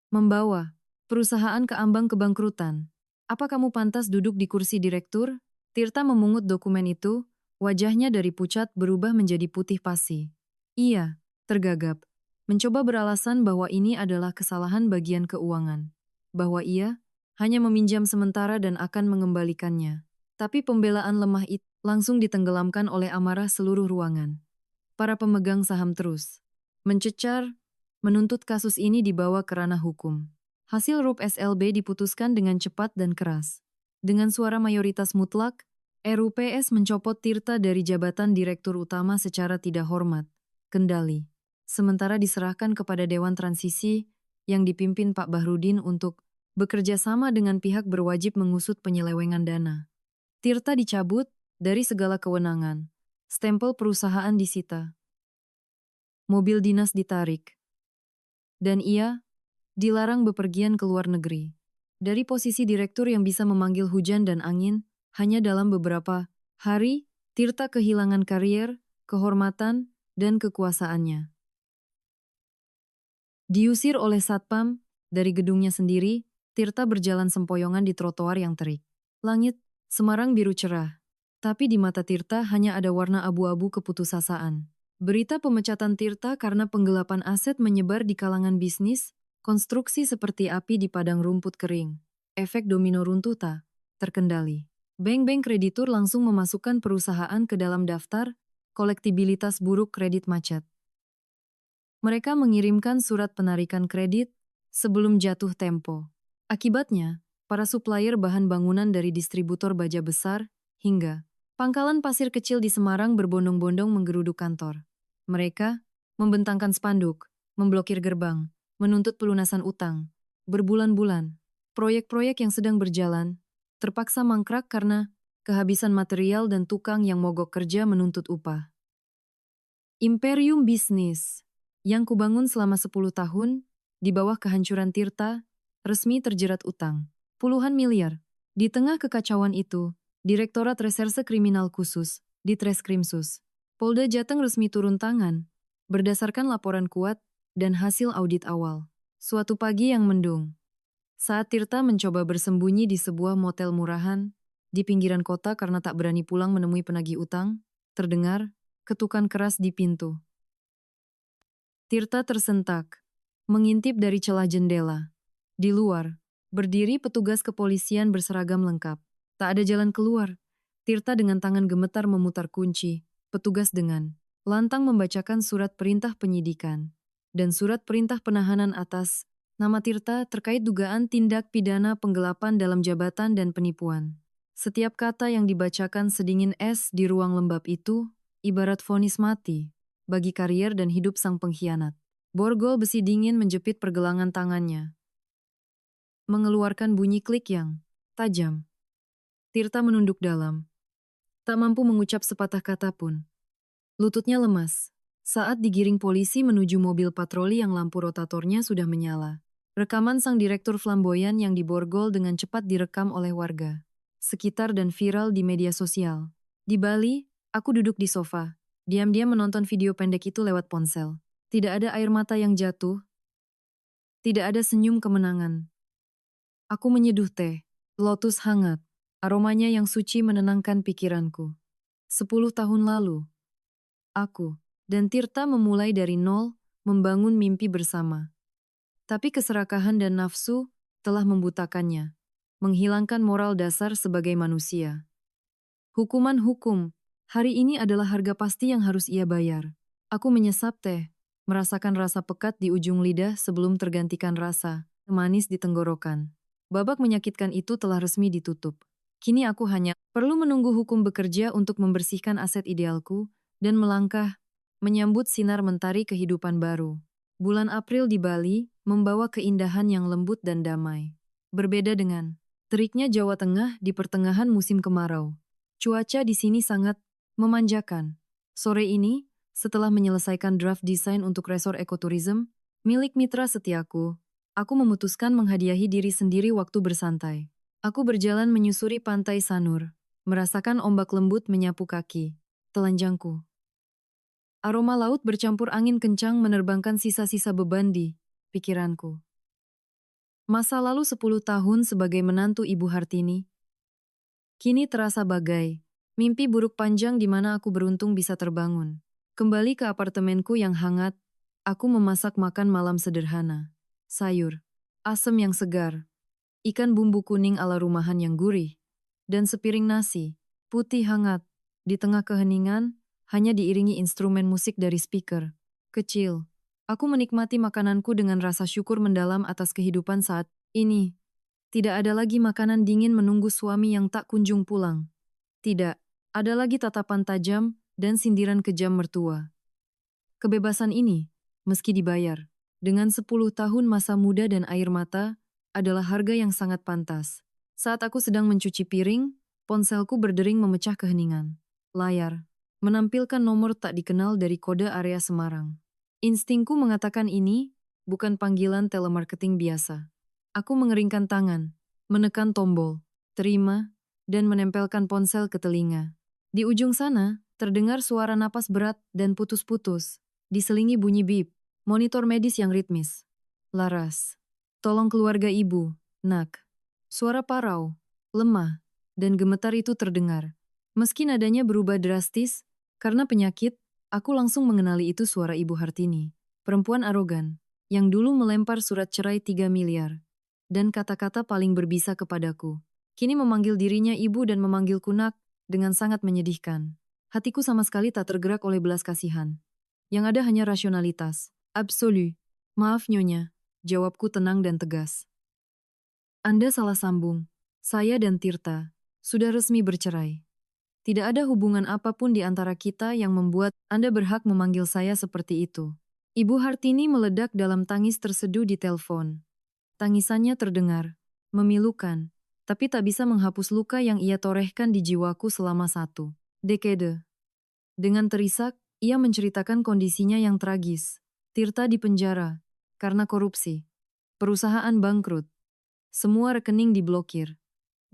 Membawa perusahaan ke ambang kebangkrutan. Apa kamu pantas duduk di kursi direktur? Tirta memungut dokumen itu, wajahnya dari pucat berubah menjadi putih pasi. Ia tergagap, mencoba beralasan bahwa ini adalah kesalahan bagian keuangan, bahwa ia hanya meminjam sementara dan akan mengembalikannya. Tapi pembelaan lemah itu langsung ditenggelamkan oleh amarah seluruh ruangan. Para pemegang saham terus mencecar, menuntut kasus ini dibawa ke ranah hukum. Hasil RUP SLB diputuskan dengan cepat dan keras. Dengan suara mayoritas mutlak, RUPS mencopot Tirta dari jabatan Direktur Utama secara tidak hormat, kendali. Sementara diserahkan kepada Dewan Transisi yang dipimpin Pak Bahrudin untuk bekerja sama dengan pihak berwajib mengusut penyelewengan dana. Tirta dicabut dari segala kewenangan. Stempel perusahaan disita. Mobil dinas ditarik. Dan ia dilarang bepergian ke luar negeri. Dari posisi direktur yang bisa memanggil hujan dan angin, hanya dalam beberapa hari, Tirta kehilangan karier, kehormatan, dan kekuasaannya. Diusir oleh satpam, dari gedungnya sendiri, Tirta berjalan sempoyongan di trotoar yang terik. Langit, Semarang biru cerah. Tapi di mata Tirta hanya ada warna abu-abu keputusasaan. Berita pemecatan Tirta karena penggelapan aset menyebar di kalangan bisnis, konstruksi seperti api di padang rumput kering. Efek domino runtuh tak terkendali. Bank-bank kreditur langsung memasukkan perusahaan ke dalam daftar kolektibilitas buruk kredit macet. Mereka mengirimkan surat penarikan kredit sebelum jatuh tempo. Akibatnya, para supplier bahan bangunan dari distributor baja besar hingga pangkalan pasir kecil di Semarang berbondong-bondong menggeruduk kantor. Mereka membentangkan spanduk, memblokir gerbang, menuntut pelunasan utang. Berbulan-bulan, proyek-proyek yang sedang berjalan terpaksa mangkrak karena kehabisan material dan tukang yang mogok kerja menuntut upah. Imperium bisnis yang kubangun selama 10 tahun, di bawah kehancuran Tirta, resmi terjerat utang. Puluhan miliar. Di tengah kekacauan itu, Direktorat Reserse Kriminal Khusus, Ditreskrimsus, Polda Jateng resmi turun tangan, berdasarkan laporan kuat dan hasil audit awal. Suatu pagi yang mendung, saat Tirta mencoba bersembunyi di sebuah motel murahan, di pinggiran kota karena tak berani pulang menemui penagih utang, terdengar ketukan keras di pintu. Tirta tersentak, mengintip dari celah jendela. Di luar, berdiri petugas kepolisian berseragam lengkap. Tak ada jalan keluar. Tirta dengan tangan gemetar memutar kunci. Petugas dengan lantang membacakan surat perintah penyidikan dan surat perintah penahanan atas nama Tirta terkait dugaan tindak pidana penggelapan dalam jabatan dan penipuan. Setiap kata yang dibacakan sedingin es di ruang lembab itu, ibarat vonis mati bagi karier dan hidup sang pengkhianat. Borgol besi dingin menjepit pergelangan tangannya, mengeluarkan bunyi klik yang tajam. Tirta menunduk dalam, tak mampu mengucap sepatah kata pun. Lututnya lemas saat digiring polisi menuju mobil patroli yang lampu rotatornya sudah menyala. Rekaman sang direktur flamboyan yang diborgol dengan cepat direkam oleh warga sekitar dan viral di media sosial. Di Bali, aku duduk di sofa, diam-diam menonton video pendek itu lewat ponsel. Tidak ada air mata yang jatuh, tidak ada senyum kemenangan. Aku menyeduh teh, lotus hangat, aromanya yang suci menenangkan pikiranku. 10 tahun lalu, aku dan Tirta memulai dari nol, membangun mimpi bersama. Tapi keserakahan dan nafsu telah membutakannya, menghilangkan moral dasar sebagai manusia. Hukuman hukum, hari ini adalah harga pasti yang harus ia bayar. Aku menyesap teh, merasakan rasa pekat di ujung lidah sebelum tergantikan rasa manis di tenggorokan. Babak menyakitkan itu telah resmi ditutup. Kini aku hanya perlu menunggu hukum bekerja untuk membersihkan aset idealku dan melangkah, menyambut sinar mentari kehidupan baru. Bulan April di Bali membawa keindahan yang lembut dan damai. Berbeda dengan teriknya Jawa Tengah di pertengahan musim kemarau. Cuaca di sini sangat memanjakan. Sore ini, setelah menyelesaikan draft desain untuk resort ekoturism milik mitra setiaku, aku memutuskan menghadiahi diri sendiri waktu bersantai. Aku berjalan menyusuri pantai Sanur, merasakan ombak lembut menyapu kaki, telanjangku. Aroma laut bercampur angin kencang menerbangkan sisa-sisa beban di pikiranku. Masa lalu 10 tahun sebagai menantu Ibu Hartini kini terasa bagai mimpi buruk panjang di mana aku beruntung bisa terbangun. Kembali ke apartemenku yang hangat, aku memasak makan malam sederhana. Sayur, asam yang segar, ikan bumbu kuning ala rumahan yang gurih, dan sepiring nasi putih hangat. Di tengah keheningan, hanya diiringi instrumen musik dari speaker kecil. Aku menikmati makananku dengan rasa syukur mendalam atas kehidupan saat ini. Tidak ada lagi makanan dingin menunggu suami yang tak kunjung pulang. Tidak ada lagi tatapan tajam dan sindiran kejam mertua. Kebebasan ini, meski dibayar dengan 10 tahun masa muda dan air mata, adalah harga yang sangat pantas. Saat aku sedang mencuci piring, ponselku berdering memecah keheningan. Layar menampilkan nomor tak dikenal dari kode area Semarang. Instingku mengatakan ini bukan panggilan telemarketing biasa. Aku mengeringkan tangan, menekan tombol, terima, dan menempelkan ponsel ke telinga. Di ujung sana, terdengar suara napas berat dan putus-putus, diselingi bunyi bip, monitor medis yang ritmis. Laras, tolong keluarga ibu, nak. Suara parau, lemah, dan gemetar itu terdengar. Meski nadanya berubah drastis, karena penyakit, aku langsung mengenali itu suara Ibu Hartini, perempuan arogan, yang dulu melempar surat cerai 3 miliar. Dan kata-kata paling berbisa kepadaku. Kini memanggil dirinya ibu dan memanggilku nak, dengan sangat menyedihkan. Hatiku sama sekali tak tergerak oleh belas kasihan. Yang ada hanya rasionalitas. Absolu. Maaf nyonya, jawabku tenang dan tegas. Anda salah sambung. Saya dan Tirta sudah resmi bercerai. Tidak ada hubungan apapun di antara kita yang membuat Anda berhak memanggil saya seperti itu. Ibu Hartini meledak dalam tangis terseduh di telepon. Tangisannya terdengar, memilukan, tapi tak bisa menghapus luka yang ia torehkan di jiwaku selama 1 dekade. Dengan terisak, ia menceritakan kondisinya yang tragis. Tirta di penjara karena korupsi. Perusahaan bangkrut. Semua rekening diblokir.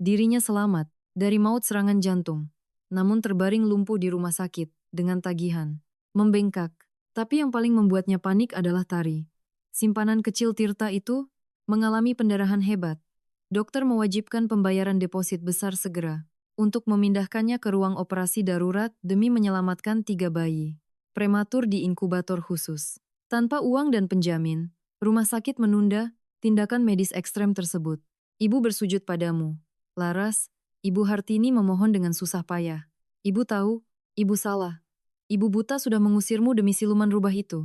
Dirinya selamat dari maut serangan jantung, namun terbaring lumpuh di rumah sakit dengan tagihan membengkak. Tapi yang paling membuatnya panik adalah Tari. Simpanan kecil Tirta itu mengalami pendarahan hebat. Dokter mewajibkan pembayaran deposit besar segera untuk memindahkannya ke ruang operasi darurat demi menyelamatkan 3 bayi prematur di inkubator khusus. Tanpa uang dan penjamin, rumah sakit menunda tindakan medis ekstrem tersebut. Ibu bersujud padamu. Laras, Ibu Hartini memohon dengan susah payah. Ibu tahu, ibu salah. Ibu buta sudah mengusirmu demi siluman rubah itu.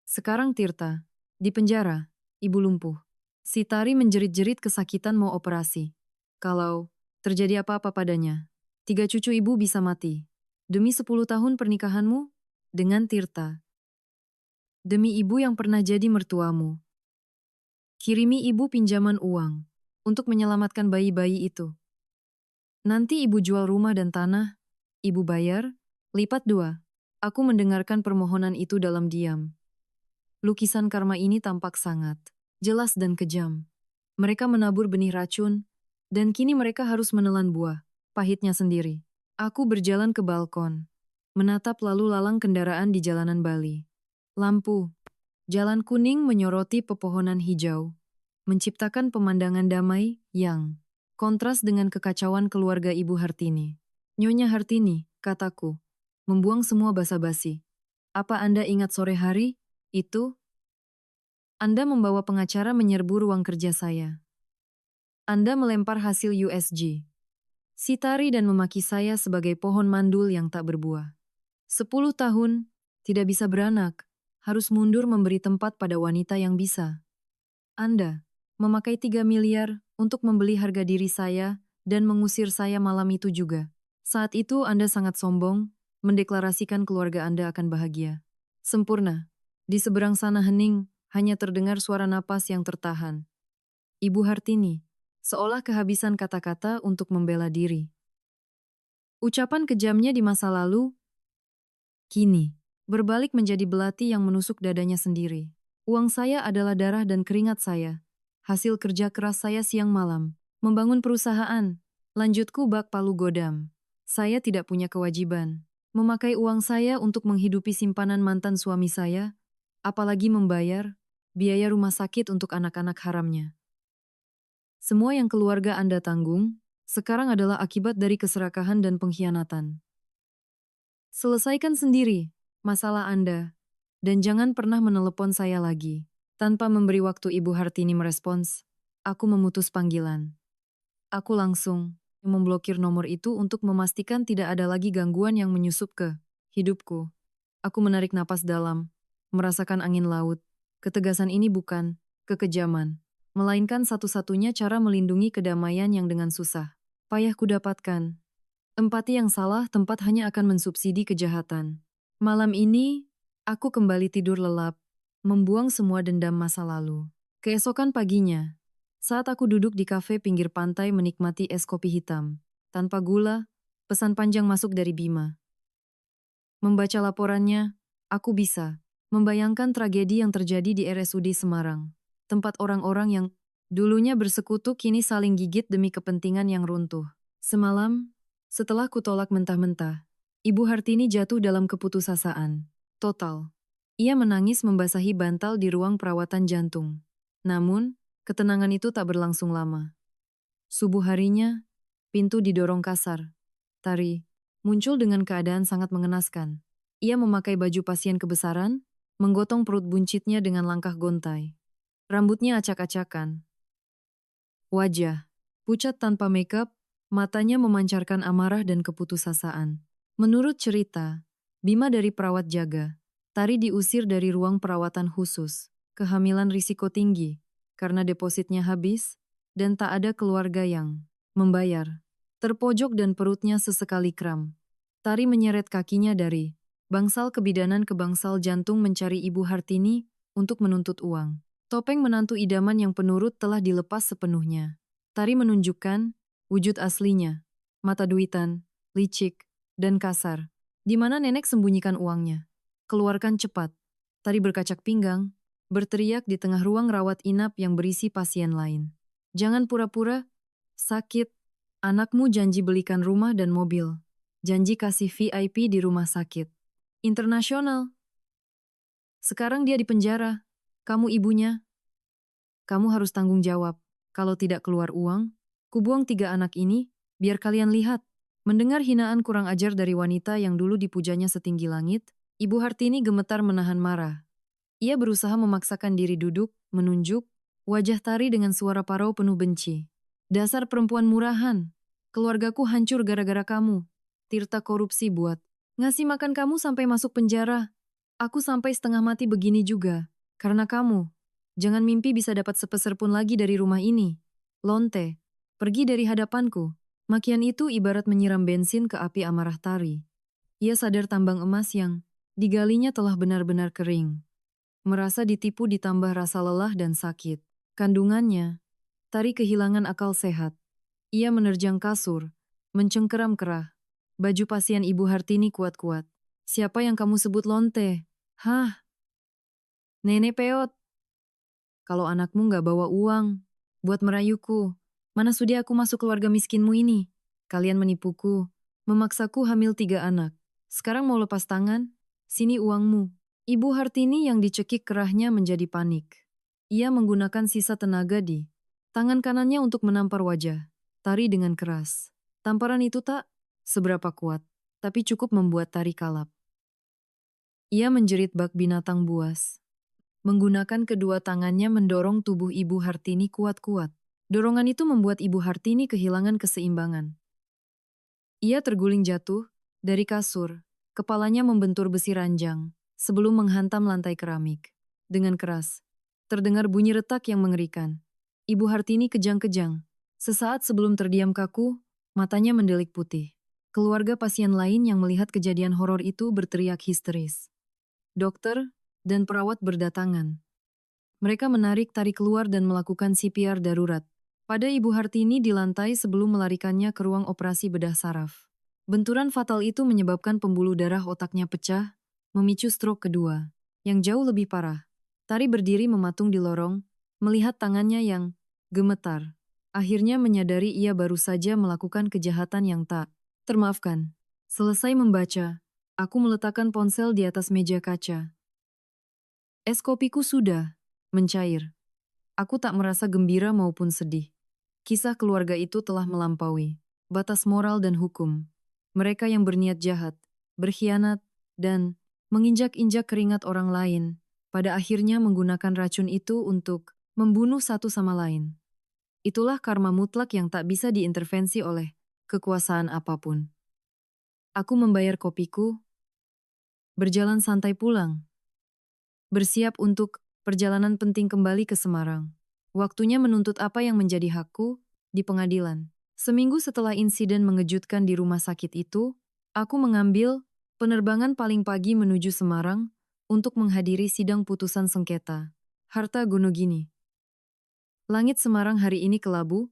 Sekarang Tirta, di penjara, ibu lumpuh. Si Tari menjerit-jerit kesakitan mau operasi. Kalau terjadi apa-apa padanya, 3 cucu ibu bisa mati. Demi 10 tahun pernikahanmu dengan Tirta. Demi ibu yang pernah jadi mertuamu. Kirimi ibu pinjaman uang untuk menyelamatkan bayi-bayi itu. Nanti ibu jual rumah dan tanah, ibu bayar, lipat 2. Aku mendengarkan permohonan itu dalam diam. Lukisan karma ini tampak sangat jelas dan kejam. Mereka menabur benih racun, dan kini mereka harus menelan buah pahitnya sendiri. Aku berjalan ke balkon, menatap lalu lalang kendaraan di jalanan Bali. Lampu jalan kuning menyoroti pepohonan hijau, menciptakan pemandangan damai yang kontras dengan kekacauan keluarga Ibu Hartini. Nyonya Hartini, kataku, membuang semua basa-basi. Apa Anda ingat sore hari itu? Anda membawa pengacara menyerbu ruang kerja saya. Anda melempar hasil USG. Sitari dan memaki saya sebagai pohon mandul yang tak berbuah. 10 tahun, tidak bisa beranak, harus mundur memberi tempat pada wanita yang bisa. Anda memakai 3 miliar untuk membeli harga diri saya dan mengusir saya malam itu juga. Saat itu Anda sangat sombong, mendeklarasikan keluarga Anda akan bahagia. Sempurna. Di seberang sana hening, hanya terdengar suara napas yang tertahan. Ibu Hartini, seolah kehabisan kata-kata untuk membela diri. Ucapan kejamnya di masa lalu, kini, berbalik menjadi belati yang menusuk dadanya sendiri. Uang saya adalah darah dan keringat saya. Hasil kerja keras saya siang malam. Membangun perusahaan. Lanjutku bak palu godam. Saya tidak punya kewajiban memakai uang saya untuk menghidupi simpanan mantan suami saya, apalagi membayar biaya rumah sakit untuk anak-anak haramnya. Semua yang keluarga Anda tanggung, sekarang adalah akibat dari keserakahan dan pengkhianatan. Selesaikan sendiri masalah Anda, dan jangan pernah menelepon saya lagi. Tanpa memberi waktu Ibu Hartini merespons, aku memutus panggilan. Aku langsung memblokir nomor itu untuk memastikan tidak ada lagi gangguan yang menyusup ke hidupku. Aku menarik napas dalam, merasakan angin laut. Ketegasan ini bukan kekejaman, melainkan satu-satunya cara melindungi kedamaian yang dengan susah payah kudapatkan. Empati yang salah tempat hanya akan mensubsidi kejahatan. Malam ini, aku kembali tidur lelap, membuang semua dendam masa lalu. Keesokan paginya, saat aku duduk di kafe pinggir pantai menikmati es kopi hitam, tanpa gula, pesan panjang masuk dari Bima. Membaca laporannya, aku bisa membayangkan tragedi yang terjadi di RSUD Semarang, tempat orang-orang yang dulunya bersekutu kini saling gigit demi kepentingan yang runtuh. Semalam, setelah kutolak mentah-mentah, Ibu Hartini jatuh dalam keputusasaan total. Ia menangis membasahi bantal di ruang perawatan jantung. Namun, ketenangan itu tak berlangsung lama. Subuh harinya, pintu didorong kasar. Tari muncul dengan keadaan sangat mengenaskan. Ia memakai baju pasien kebesaran, menggotong perut buncitnya dengan langkah gontai. Rambutnya acak-acakan. Wajah pucat tanpa makeup, matanya memancarkan amarah dan keputusasaan. Menurut cerita, Bima dari perawat jaga, Tari diusir dari ruang perawatan khusus, kehamilan risiko tinggi, karena depositnya habis, dan tak ada keluarga yang membayar. Terpojok dan perutnya sesekali kram. Tari menyeret kakinya dari bangsal kebidanan ke bangsal jantung mencari Ibu Hartini untuk menuntut uang. Topeng menantu idaman yang penurut telah dilepas sepenuhnya. Tari menunjukkan wujud aslinya, mata duitan, licik, dan kasar, di mana nenek sembunyikan uangnya. Keluarkan cepat. Tari berkacak pinggang, berteriak di tengah ruang rawat inap yang berisi pasien lain. Jangan pura-pura sakit. Anakmu janji belikan rumah dan mobil. Janji kasih VIP di rumah sakit internasional. Sekarang dia di penjara. Kamu ibunya. Kamu harus tanggung jawab. Kalau tidak keluar uang, kubuang 3 anak ini, biar kalian lihat. Mendengar hinaan kurang ajar dari wanita yang dulu dipujanya setinggi langit, Ibu Hartini gemetar menahan marah. Ia berusaha memaksakan diri duduk, menunjuk, wajah Tari dengan suara parau penuh benci. Dasar perempuan murahan. Keluargaku hancur gara-gara kamu. Tirta korupsi buat ngasih makan kamu sampai masuk penjara. Aku sampai setengah mati begini juga. Karena kamu. Jangan mimpi bisa dapat sepeser pun lagi dari rumah ini. Lonte, pergi dari hadapanku. Makian itu ibarat menyiram bensin ke api amarah Tari. Ia sadar tambang emas yang digalinya telah benar-benar kering. Merasa ditipu ditambah rasa lelah dan sakit. Kandungannya, Tari kehilangan akal sehat. Ia menerjang kasur, mencengkeram kerah. Baju pasien Ibu Hartini kuat-kuat. Siapa yang kamu sebut Lonte? Hah? Nenek peot. Kalau anakmu nggak bawa uang, buat merayuku, mana sudi aku masuk keluarga miskinmu ini? Kalian menipuku, memaksaku hamil 3 anak. Sekarang mau lepas tangan? Sini uangmu. Ibu Hartini yang dicekik kerahnya menjadi panik. Ia menggunakan sisa tenaga di tangan kanannya untuk menampar wajah Tari dengan keras. Tamparan itu tak seberapa kuat, tapi cukup membuat Tari kalap. Ia menjerit bak binatang buas. Menggunakan kedua tangannya mendorong tubuh Ibu Hartini kuat-kuat. Dorongan itu membuat Ibu Hartini kehilangan keseimbangan. Ia terguling jatuh dari kasur, kepalanya membentur besi ranjang, sebelum menghantam lantai keramik. Dengan keras, terdengar bunyi retak yang mengerikan. Ibu Hartini kejang-kejang. Sesaat sebelum terdiam kaku, matanya mendelik putih. Keluarga pasien lain yang melihat kejadian horor itu berteriak histeris. Dokter dan perawat berdatangan. Mereka menarik Tari keluar dan melakukan CPR darurat pada Ibu Hartini di lantai sebelum melarikannya ke ruang operasi bedah saraf. Benturan fatal itu menyebabkan pembuluh darah otaknya pecah, memicu stroke kedua, yang jauh lebih parah. Tari berdiri mematung di lorong, melihat tangannya yang gemetar. Akhirnya menyadari ia baru saja melakukan kejahatan yang tak termaafkan. Selesai membaca, aku meletakkan ponsel di atas meja kaca. Es kopiku sudah mencair. Aku tak merasa gembira maupun sedih. Kisah keluarga itu telah melampaui batas moral dan hukum. Mereka yang berniat jahat, berkhianat, dan menginjak-injak keringat orang lain, pada akhirnya menggunakan racun itu untuk membunuh satu sama lain. Itulah karma mutlak yang tak bisa diintervensi oleh kekuasaan apapun. Aku membayar kopiku, berjalan santai pulang. Bersiap untuk perjalanan penting kembali ke Semarang. Waktunya menuntut apa yang menjadi hakku di pengadilan. Seminggu setelah insiden mengejutkan di rumah sakit itu, aku mengambil penerbangan paling pagi menuju Semarang untuk menghadiri sidang putusan sengketa harta Gonogini. Langit Semarang hari ini kelabu,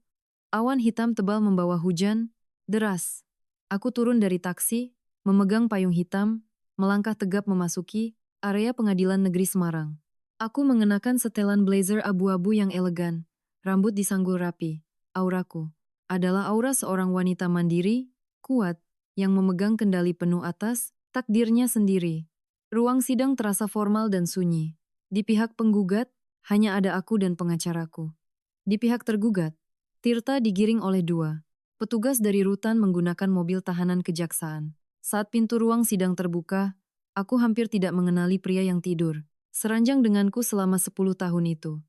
awan hitam tebal membawa hujan deras. Aku turun dari taksi, memegang payung hitam, melangkah tegap memasuki area Pengadilan Negeri Semarang. Aku mengenakan setelan blazer abu-abu yang elegan, rambut disanggul rapi. Auraku adalah aura seorang wanita mandiri, kuat, yang memegang kendali penuh atas takdirnya sendiri. Ruang sidang terasa formal dan sunyi. Di pihak penggugat, hanya ada aku dan pengacaraku. Di pihak tergugat, Tirta digiring oleh 2 petugas dari rutan menggunakan mobil tahanan kejaksaan. Saat pintu ruang sidang terbuka, aku hampir tidak mengenali pria yang tidur seranjang denganku selama 10 tahun itu.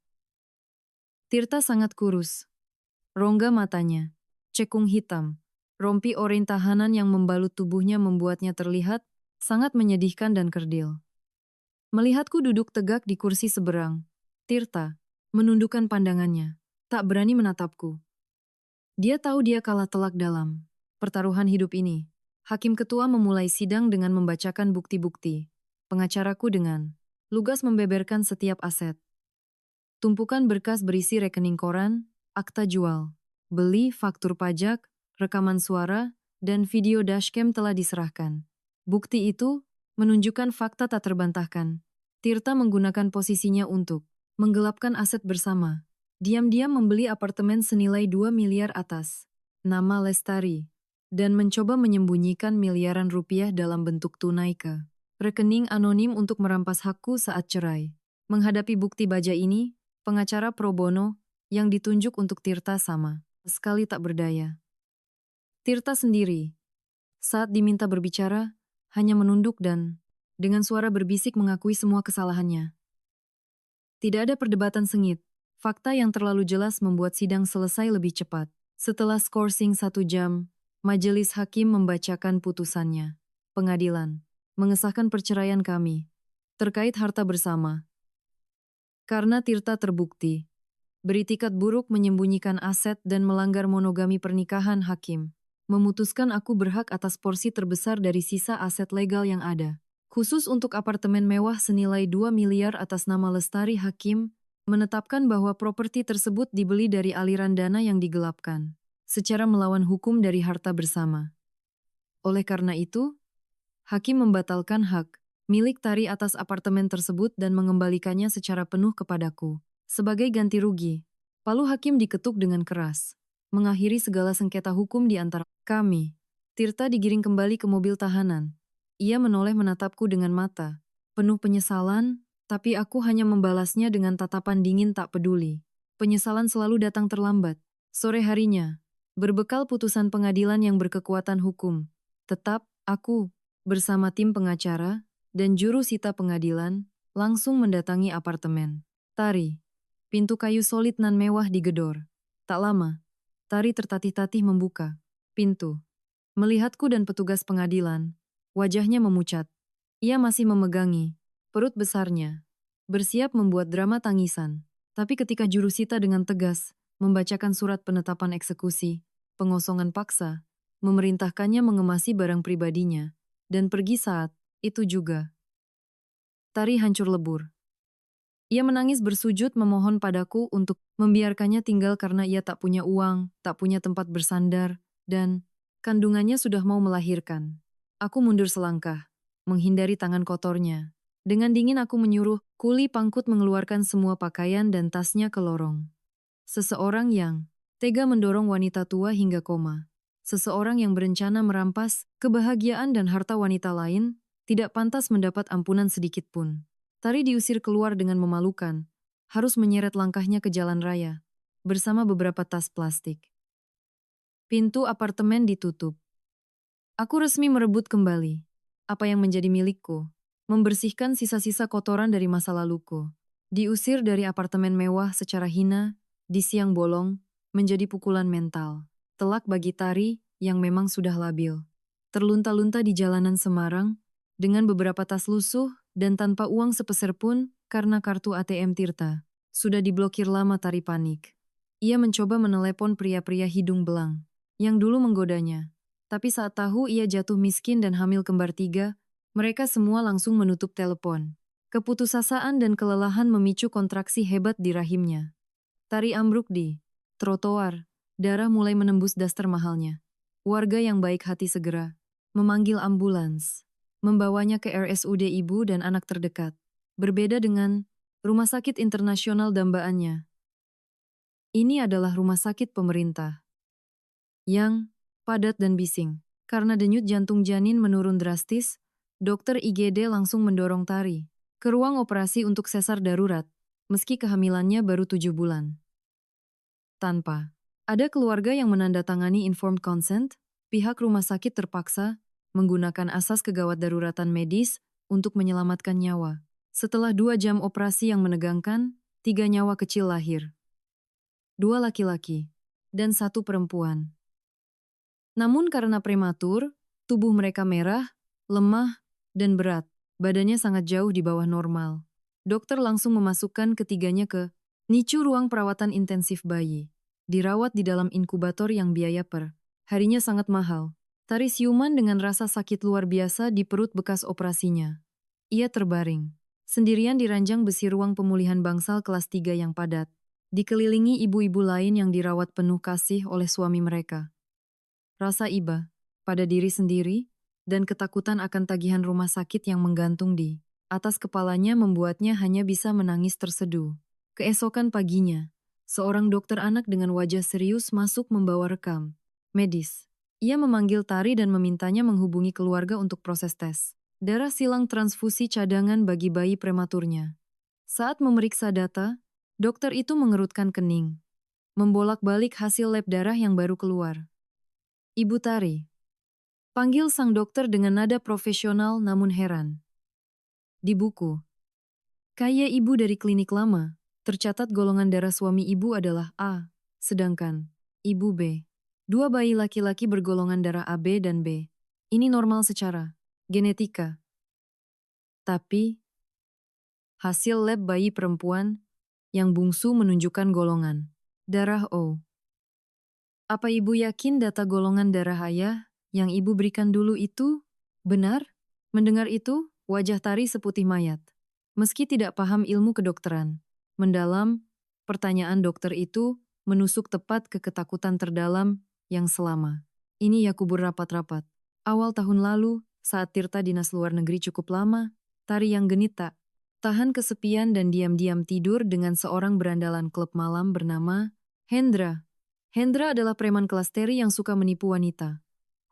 Tirta sangat kurus. Rongga matanya, cekung hitam, rompi oranye tahanan yang membalut tubuhnya membuatnya terlihat sangat menyedihkan dan kerdil. Melihatku duduk tegak di kursi seberang, Tirta menundukkan pandangannya, tak berani menatapku. Dia tahu dia kalah telak dalam pertaruhan hidup ini. Hakim ketua memulai sidang dengan membacakan bukti-bukti. Pengacaraku dengan lugas membeberkan setiap aset. Tumpukan berkas berisi rekening koran, akta jual, beli, faktur pajak, rekaman suara, dan video dashcam telah diserahkan. Bukti itu menunjukkan fakta tak terbantahkan. Tirta menggunakan posisinya untuk menggelapkan aset bersama. Diam-diam membeli apartemen senilai 2 miliar atas nama Lestari dan mencoba menyembunyikan miliaran rupiah dalam bentuk tunai ke rekening anonim untuk merampas hakku saat cerai. Menghadapi bukti baja ini, pengacara pro bono yang ditunjuk untuk Tirta sama sekali tak berdaya. Tirta sendiri, saat diminta berbicara, hanya menunduk dan dengan suara berbisik mengakui semua kesalahannya. Tidak ada perdebatan sengit. Fakta yang terlalu jelas membuat sidang selesai lebih cepat. Setelah skorsing 1 jam, majelis hakim membacakan putusannya. Pengadilan mengesahkan perceraian kami terkait harta bersama. Karena Tirta terbukti beritikat buruk menyembunyikan aset dan melanggar monogami pernikahan, hakim memutuskan aku berhak atas porsi terbesar dari sisa aset legal yang ada. Khusus untuk apartemen mewah senilai 2 miliar atas nama Lestari, hakim menetapkan bahwa properti tersebut dibeli dari aliran dana yang digelapkan, secara melawan hukum dari harta bersama. Oleh karena itu, hakim membatalkan hak milik Tari atas apartemen tersebut dan mengembalikannya secara penuh kepadaku. Sebagai ganti rugi, palu hakim diketuk dengan keras, mengakhiri segala sengketa hukum di antara kami. Tirta digiring kembali ke mobil tahanan. Ia menoleh menatapku dengan mata penuh penyesalan, tapi aku hanya membalasnya dengan tatapan dingin tak peduli. Penyesalan selalu datang terlambat. Sore harinya, berbekal putusan pengadilan yang berkekuatan hukum, tetap aku, bersama tim pengacara dan juru sita pengadilan, langsung mendatangi apartemen Tari. Pintu kayu solid nan mewah digedor. Tak lama, Tari tertatih-tatih membuka pintu. Melihatku dan petugas pengadilan, wajahnya memucat. Ia masih memegangi perut besarnya, bersiap membuat drama tangisan. Tapi ketika jurusita dengan tegas membacakan surat penetapan eksekusi, pengosongan paksa, memerintahkannya mengemasi barang pribadinya, dan pergi saat itu juga. Tari hancur lebur. Ia menangis bersujud memohon padaku untuk membiarkannya tinggal karena ia tak punya uang, tak punya tempat bersandar, dan kandungannya sudah mau melahirkan. Aku mundur selangkah, menghindari tangan kotornya. Dengan dingin aku menyuruh kuli pangkut mengeluarkan semua pakaian dan tasnya ke lorong. Seseorang yang tega mendorong wanita tua hingga koma. Seseorang yang berencana merampas kebahagiaan dan harta wanita lain, tidak pantas mendapat ampunan sedikit pun. Tari diusir keluar dengan memalukan, harus menyeret langkahnya ke jalan raya, bersama beberapa tas plastik. Pintu apartemen ditutup. Aku resmi merebut kembali apa yang menjadi milikku, membersihkan sisa-sisa kotoran dari masa laluku. Diusir dari apartemen mewah secara hina, di siang bolong, menjadi pukulan mental. Telak bagi Tari yang memang sudah labil. Terlunta-lunta di jalanan Semarang, dengan beberapa tas lusuh, dan tanpa uang sepeser pun karena kartu ATM Tirta. Sudah diblokir lama. Tari panik. Ia mencoba menelepon pria-pria hidung belang yang dulu menggodanya. Tapi saat tahu ia jatuh miskin dan hamil kembar 3, mereka semua langsung menutup telepon. Keputusasaan dan kelelahan memicu kontraksi hebat di rahimnya. Tari ambruk di trotoar, darah mulai menembus daster mahalnya. Warga yang baik hati segera memanggil ambulans, membawanya ke RSUD ibu dan anak terdekat. Berbeda dengan Rumah Sakit Internasional dambaannya. Ini adalah rumah sakit pemerintah yang padat dan bising. Karena denyut jantung janin menurun drastis, dokter IGD langsung mendorong Tari ke ruang operasi untuk sesar darurat, meski kehamilannya baru 7 bulan. Tanpa ada keluarga yang menandatangani informed consent, pihak rumah sakit terpaksa menggunakan asas kegawat daruratan medis untuk menyelamatkan nyawa. Setelah 2 jam operasi yang menegangkan, 3 nyawa kecil lahir. 2 laki-laki dan 1 perempuan. Namun karena prematur, tubuh mereka merah, lemah, dan berat. Badannya sangat jauh di bawah normal. Dokter langsung memasukkan ketiganya ke NICU, ruang perawatan intensif bayi. Dirawat di dalam inkubator yang biaya per harinya sangat mahal. Tari siuman dengan rasa sakit luar biasa di perut bekas operasinya. Ia terbaring sendirian di ranjang besi ruang pemulihan bangsal kelas 3 yang padat. dikelilingi ibu-ibu lain yang dirawat penuh kasih oleh suami mereka. Rasa iba pada diri sendiri dan ketakutan akan tagihan rumah sakit yang menggantung di atas kepalanya membuatnya hanya bisa menangis terseduh. Keesokan paginya, seorang dokter anak dengan wajah serius masuk membawa rekam medis. Ia memanggil Tari dan memintanya menghubungi keluarga untuk proses tes darah silang transfusi cadangan bagi bayi prematurnya. Saat memeriksa data, dokter itu mengerutkan kening, membolak-balik hasil lab darah yang baru keluar. Ibu Tari, panggil sang dokter dengan nada profesional namun heran. Di buku, kayak ibu dari klinik lama, tercatat golongan darah suami ibu adalah A, sedangkan ibu B. Dua bayi laki-laki bergolongan darah AB dan B. Ini normal secara genetika. Tapi, hasil lab bayi perempuan yang bungsu menunjukkan golongan darah O. Apa ibu yakin data golongan darah ayah yang ibu berikan dulu itu benar? Mendengar itu, wajah Tari seputih mayat. Meski tidak paham ilmu kedokteran, mendalam, pertanyaan dokter itu menusuk tepat ke ketakutan terdalam yang selama ini ia kubur rapat-rapat. Awal tahun lalu, saat Tirta dinas luar negeri cukup lama, Tari yang genit tak tahan kesepian dan diam-diam tidur dengan seorang berandalan klub malam bernama Hendra. Hendra adalah preman kelas Teri yang suka menipu wanita.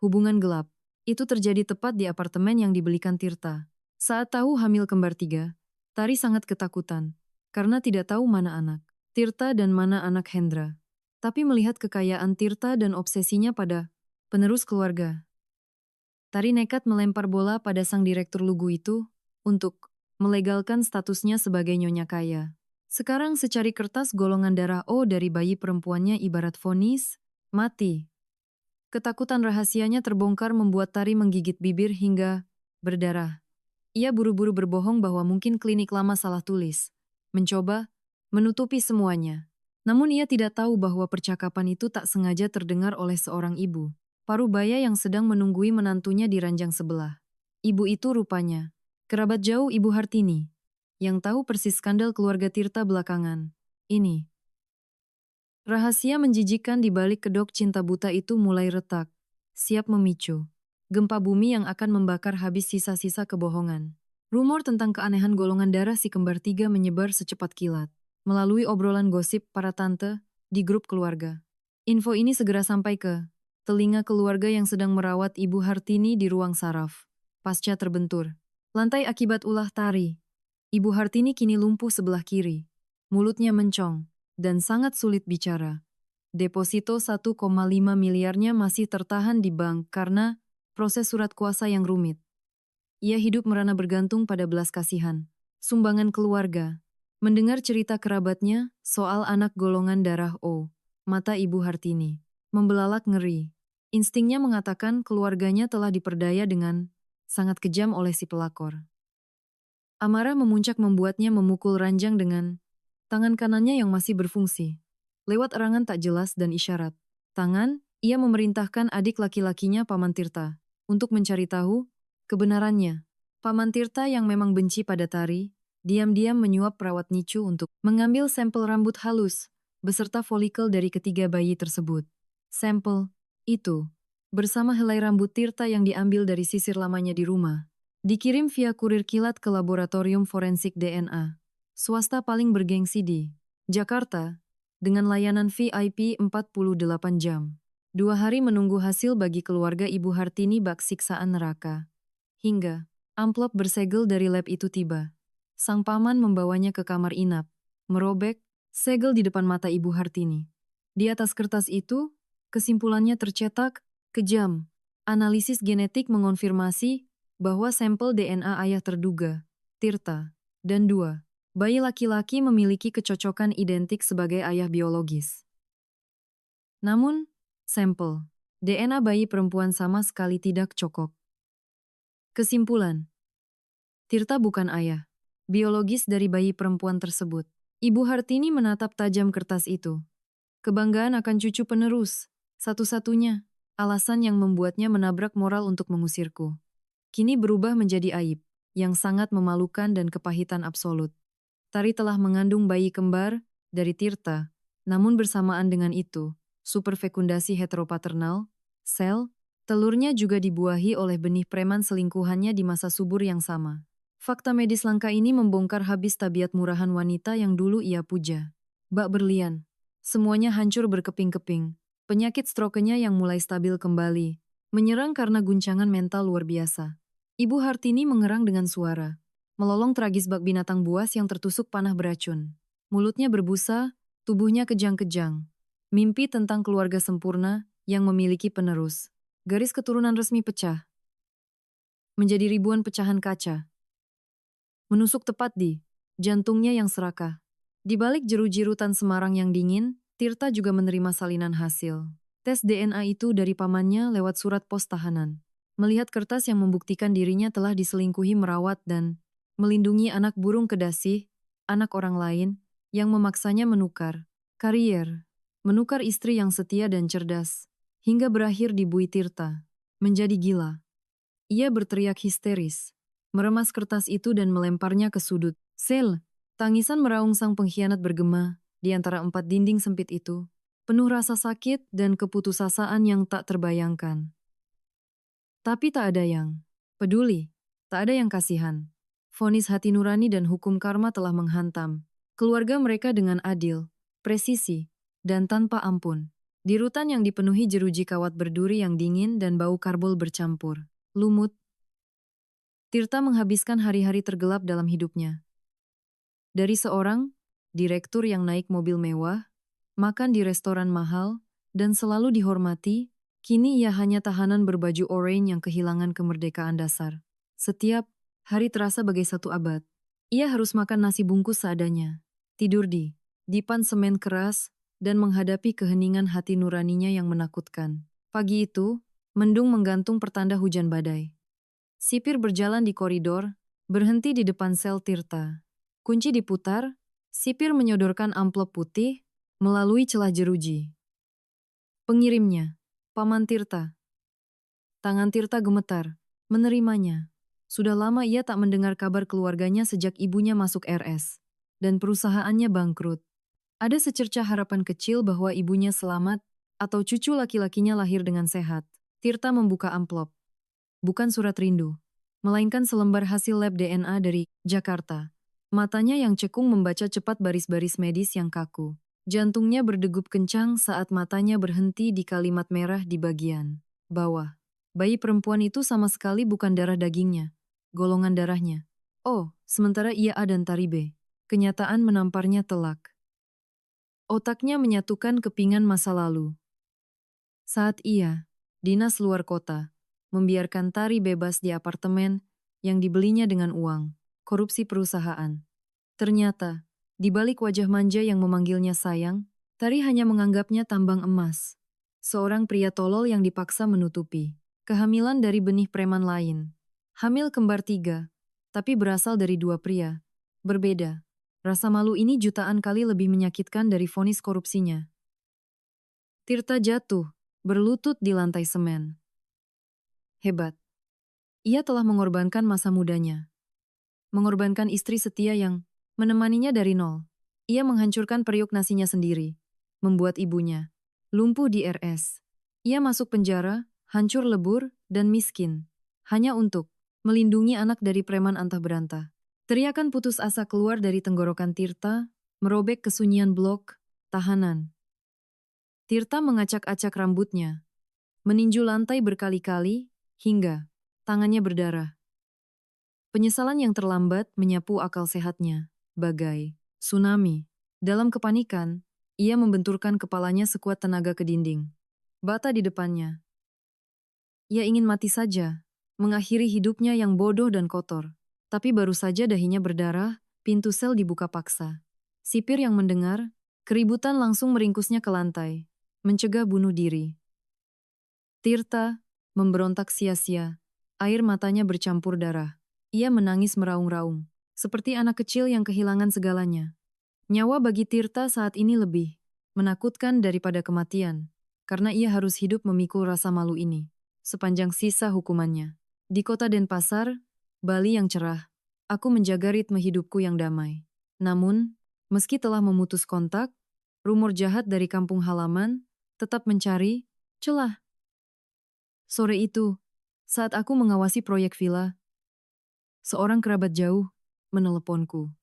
Hubungan gelap itu terjadi tepat di apartemen yang dibelikan Tirta. Saat tahu hamil kembar 3, Tari sangat ketakutan karena tidak tahu mana anak Tirta dan mana anak Hendra. Tapi melihat kekayaan Tirta dan obsesinya pada penerus keluarga, Tari nekat melempar bola pada sang direktur lugu itu untuk melegalkan statusnya sebagai nyonya kaya. Sekarang secari kertas golongan darah O dari bayi perempuannya ibarat vonis mati. Ketakutan rahasianya terbongkar membuat Tari menggigit bibir hingga berdarah. Ia buru-buru berbohong bahwa mungkin klinik lama salah tulis, mencoba menutupi semuanya. Namun ia tidak tahu bahwa percakapan itu tak sengaja terdengar oleh seorang ibu parubaya yang sedang menunggui menantunya di ranjang sebelah. Ibu itu rupanya kerabat jauh Ibu Hartini, yang tahu persis skandal keluarga Tirta belakangan ini. Rahasia menjijikan di balik kedok cinta buta itu mulai retak, siap memicu gempa bumi yang akan membakar habis sisa-sisa kebohongan. Rumor tentang keanehan golongan darah si kembar 3 menyebar secepat kilat, melalui obrolan gosip para tante di grup keluarga. Info ini segera sampai ke telinga keluarga yang sedang merawat Ibu Hartini di ruang saraf. Pasca terbentur lantai akibat ulah Tari, Ibu Hartini kini lumpuh sebelah kiri. Mulutnya mencong dan sangat sulit bicara. Deposito 1,5 miliarnya masih tertahan di bank karena proses surat kuasa yang rumit. Ia hidup merana bergantung pada belas kasihan sumbangan keluarga. Mendengar cerita kerabatnya soal anak golongan darah O, mata Ibu Hartini membelalak ngeri. Instingnya mengatakan keluarganya telah diperdaya dengan sangat kejam oleh si pelakor. Amarah memuncak membuatnya memukul ranjang dengan tangan kanannya yang masih berfungsi. Lewat erangan tak jelas dan isyarat tangan, ia memerintahkan adik laki-lakinya Paman Tirta untuk mencari tahu kebenarannya. Paman Tirta yang memang benci pada Tari, diam-diam menyuap perawat Nicu untuk mengambil sampel rambut halus beserta folikel dari ketiga bayi tersebut. Sampel itu, bersama helai rambut Tirta yang diambil dari sisir lamanya di rumah, dikirim via kurir kilat ke laboratorium forensik DNA, swasta paling bergengsi di Jakarta, dengan layanan VIP 48 jam. 2 hari menunggu hasil bagi keluarga Ibu Hartini bak siksaan neraka. Hingga amplop bersegel dari lab itu tiba. Sang paman membawanya ke kamar inap, merobek segel di depan mata Ibu Hartini. Di atas kertas itu, kesimpulannya tercetak, kejam. Analisis genetik mengonfirmasi bahwa sampel DNA ayah terduga, Tirta, dan 2 bayi laki-laki memiliki kecocokan identik sebagai ayah biologis. Namun, sampel DNA bayi perempuan sama sekali tidak cocok. Kesimpulan, Tirta bukan ayah biologis dari bayi perempuan tersebut. Ibu Hartini menatap tajam kertas itu. Kebanggaan akan cucu penerus, satu-satunya alasan yang membuatnya menabrak moral untuk mengusirku. Kini berubah menjadi aib, yang sangat memalukan dan kepahitan absolut. Tari telah mengandung bayi kembar, dari Tirta. Namun bersamaan dengan itu, superfekundasi heteropaternal, sel, telurnya juga dibuahi oleh benih preman selingkuhannya di masa subur yang sama. Fakta medis langka ini membongkar habis tabiat murahan wanita yang dulu ia puja. Bak berlian. Semuanya hancur berkeping-keping. Penyakit stroke-nya yang mulai stabil kembali, menyerang karena guncangan mental luar biasa. Ibu Hartini mengerang dengan suara, melolong tragis bak binatang buas yang tertusuk panah beracun. Mulutnya berbusa, tubuhnya kejang-kejang. Mimpi tentang keluarga sempurna yang memiliki penerus. Garis keturunan resmi pecah. Menjadi ribuan pecahan kaca. Menusuk tepat di jantungnya yang serakah. Di balik jeru-jerutan Semarang yang dingin, Tirta juga menerima salinan hasil tes DNA itu dari pamannya lewat surat pos tahanan. Melihat kertas yang membuktikan dirinya telah diselingkuhi merawat dan melindungi anak burung kedasi, anak orang lain, yang memaksanya menukar karier, menukar istri yang setia dan cerdas, hingga berakhir di bui Tirta. Menjadi gila. Ia berteriak histeris, meremas kertas itu dan melemparnya ke sudut sel. Tangisan meraung sang pengkhianat bergema di antara 4 dinding sempit itu, penuh rasa sakit dan keputusasaan yang tak terbayangkan. Tapi tak ada yang peduli, tak ada yang kasihan. Vonis hati nurani dan hukum karma telah menghantam keluarga mereka dengan adil, presisi, dan tanpa ampun. Di rutan yang dipenuhi jeruji kawat berduri yang dingin dan bau karbol bercampur lumut, Tirta menghabiskan hari-hari tergelap dalam hidupnya. Dari seorang direktur yang naik mobil mewah, makan di restoran mahal, dan selalu dihormati, kini ia hanya tahanan berbaju oranye yang kehilangan kemerdekaan dasar. Setiap hari terasa bagai satu abad. Ia harus makan nasi bungkus seadanya, tidur di dipan semen keras, dan menghadapi keheningan hati nuraninya yang menakutkan. Pagi itu, mendung menggantung pertanda hujan badai. Sipir berjalan di koridor, berhenti di depan sel Tirta. Kunci diputar, sipir menyodorkan amplop putih melalui celah jeruji. Pengirimnya, Paman Tirta. Tangan Tirta gemetar, menerimanya. Sudah lama ia tak mendengar kabar keluarganya sejak ibunya masuk RS, dan perusahaannya bangkrut. Ada secercah harapan kecil bahwa ibunya selamat, atau cucu laki-lakinya lahir dengan sehat. Tirta membuka amplop. Bukan surat rindu, melainkan selembar hasil lab DNA dari Jakarta. Matanya yang cekung membaca cepat baris-baris medis yang kaku. Jantungnya berdegup kencang saat matanya berhenti di kalimat merah di bagian bawah. Bayi perempuan itu sama sekali bukan darah dagingnya, golongan darahnya. Oh, sementara ia A dan Tari B. Kenyataan menamparnya telak. Otaknya menyatukan kepingan masa lalu. Saat ia, dinas luar kota, membiarkan Tari bebas di apartemen yang dibelinya dengan uang korupsi perusahaan. Ternyata, di balik wajah manja yang memanggilnya sayang, Tari hanya menganggapnya tambang emas. Seorang pria tolol yang dipaksa menutupi kehamilan dari benih preman lain. Hamil kembar 3, tapi berasal dari 2 pria. Berbeda. Rasa malu ini jutaan kali lebih menyakitkan dari vonis korupsinya. Tirta jatuh, berlutut di lantai semen. Hebat. Ia telah mengorbankan masa mudanya. Mengorbankan istri setia yang menemaninya dari nol. Ia menghancurkan periuk nasinya sendiri, membuat ibunya lumpuh di RS. Ia masuk penjara, hancur lebur, dan miskin, hanya untuk melindungi anak dari preman antah berantah. Teriakan putus asa keluar dari tenggorokan Tirta, merobek kesunyian blok tahanan. Tirta mengacak-acak rambutnya, meninju lantai berkali-kali, hingga tangannya berdarah. Penyesalan yang terlambat menyapu akal sehatnya, bagai tsunami. Dalam kepanikan, ia membenturkan kepalanya sekuat tenaga ke dinding. Bata di depannya. Ia ingin mati saja, mengakhiri hidupnya yang bodoh dan kotor. Tapi baru saja dahinya berdarah, pintu sel dibuka paksa. Sipir yang mendengar, keributan langsung meringkusnya ke lantai, mencegah bunuh diri. Tirta memberontak sia-sia, air matanya bercampur darah. Ia menangis meraung-raung, seperti anak kecil yang kehilangan segalanya. Nyawa bagi Tirta saat ini lebih menakutkan daripada kematian, karena ia harus hidup memikul rasa malu ini sepanjang sisa hukumannya. Di kota Denpasar, Bali yang cerah, aku menjaga ritme hidupku yang damai. Namun, Meski telah memutus kontak, rumor jahat dari kampung halaman tetap mencari celah. Sore itu, saat aku mengawasi proyek villa, seorang kerabat jauh meneleponku.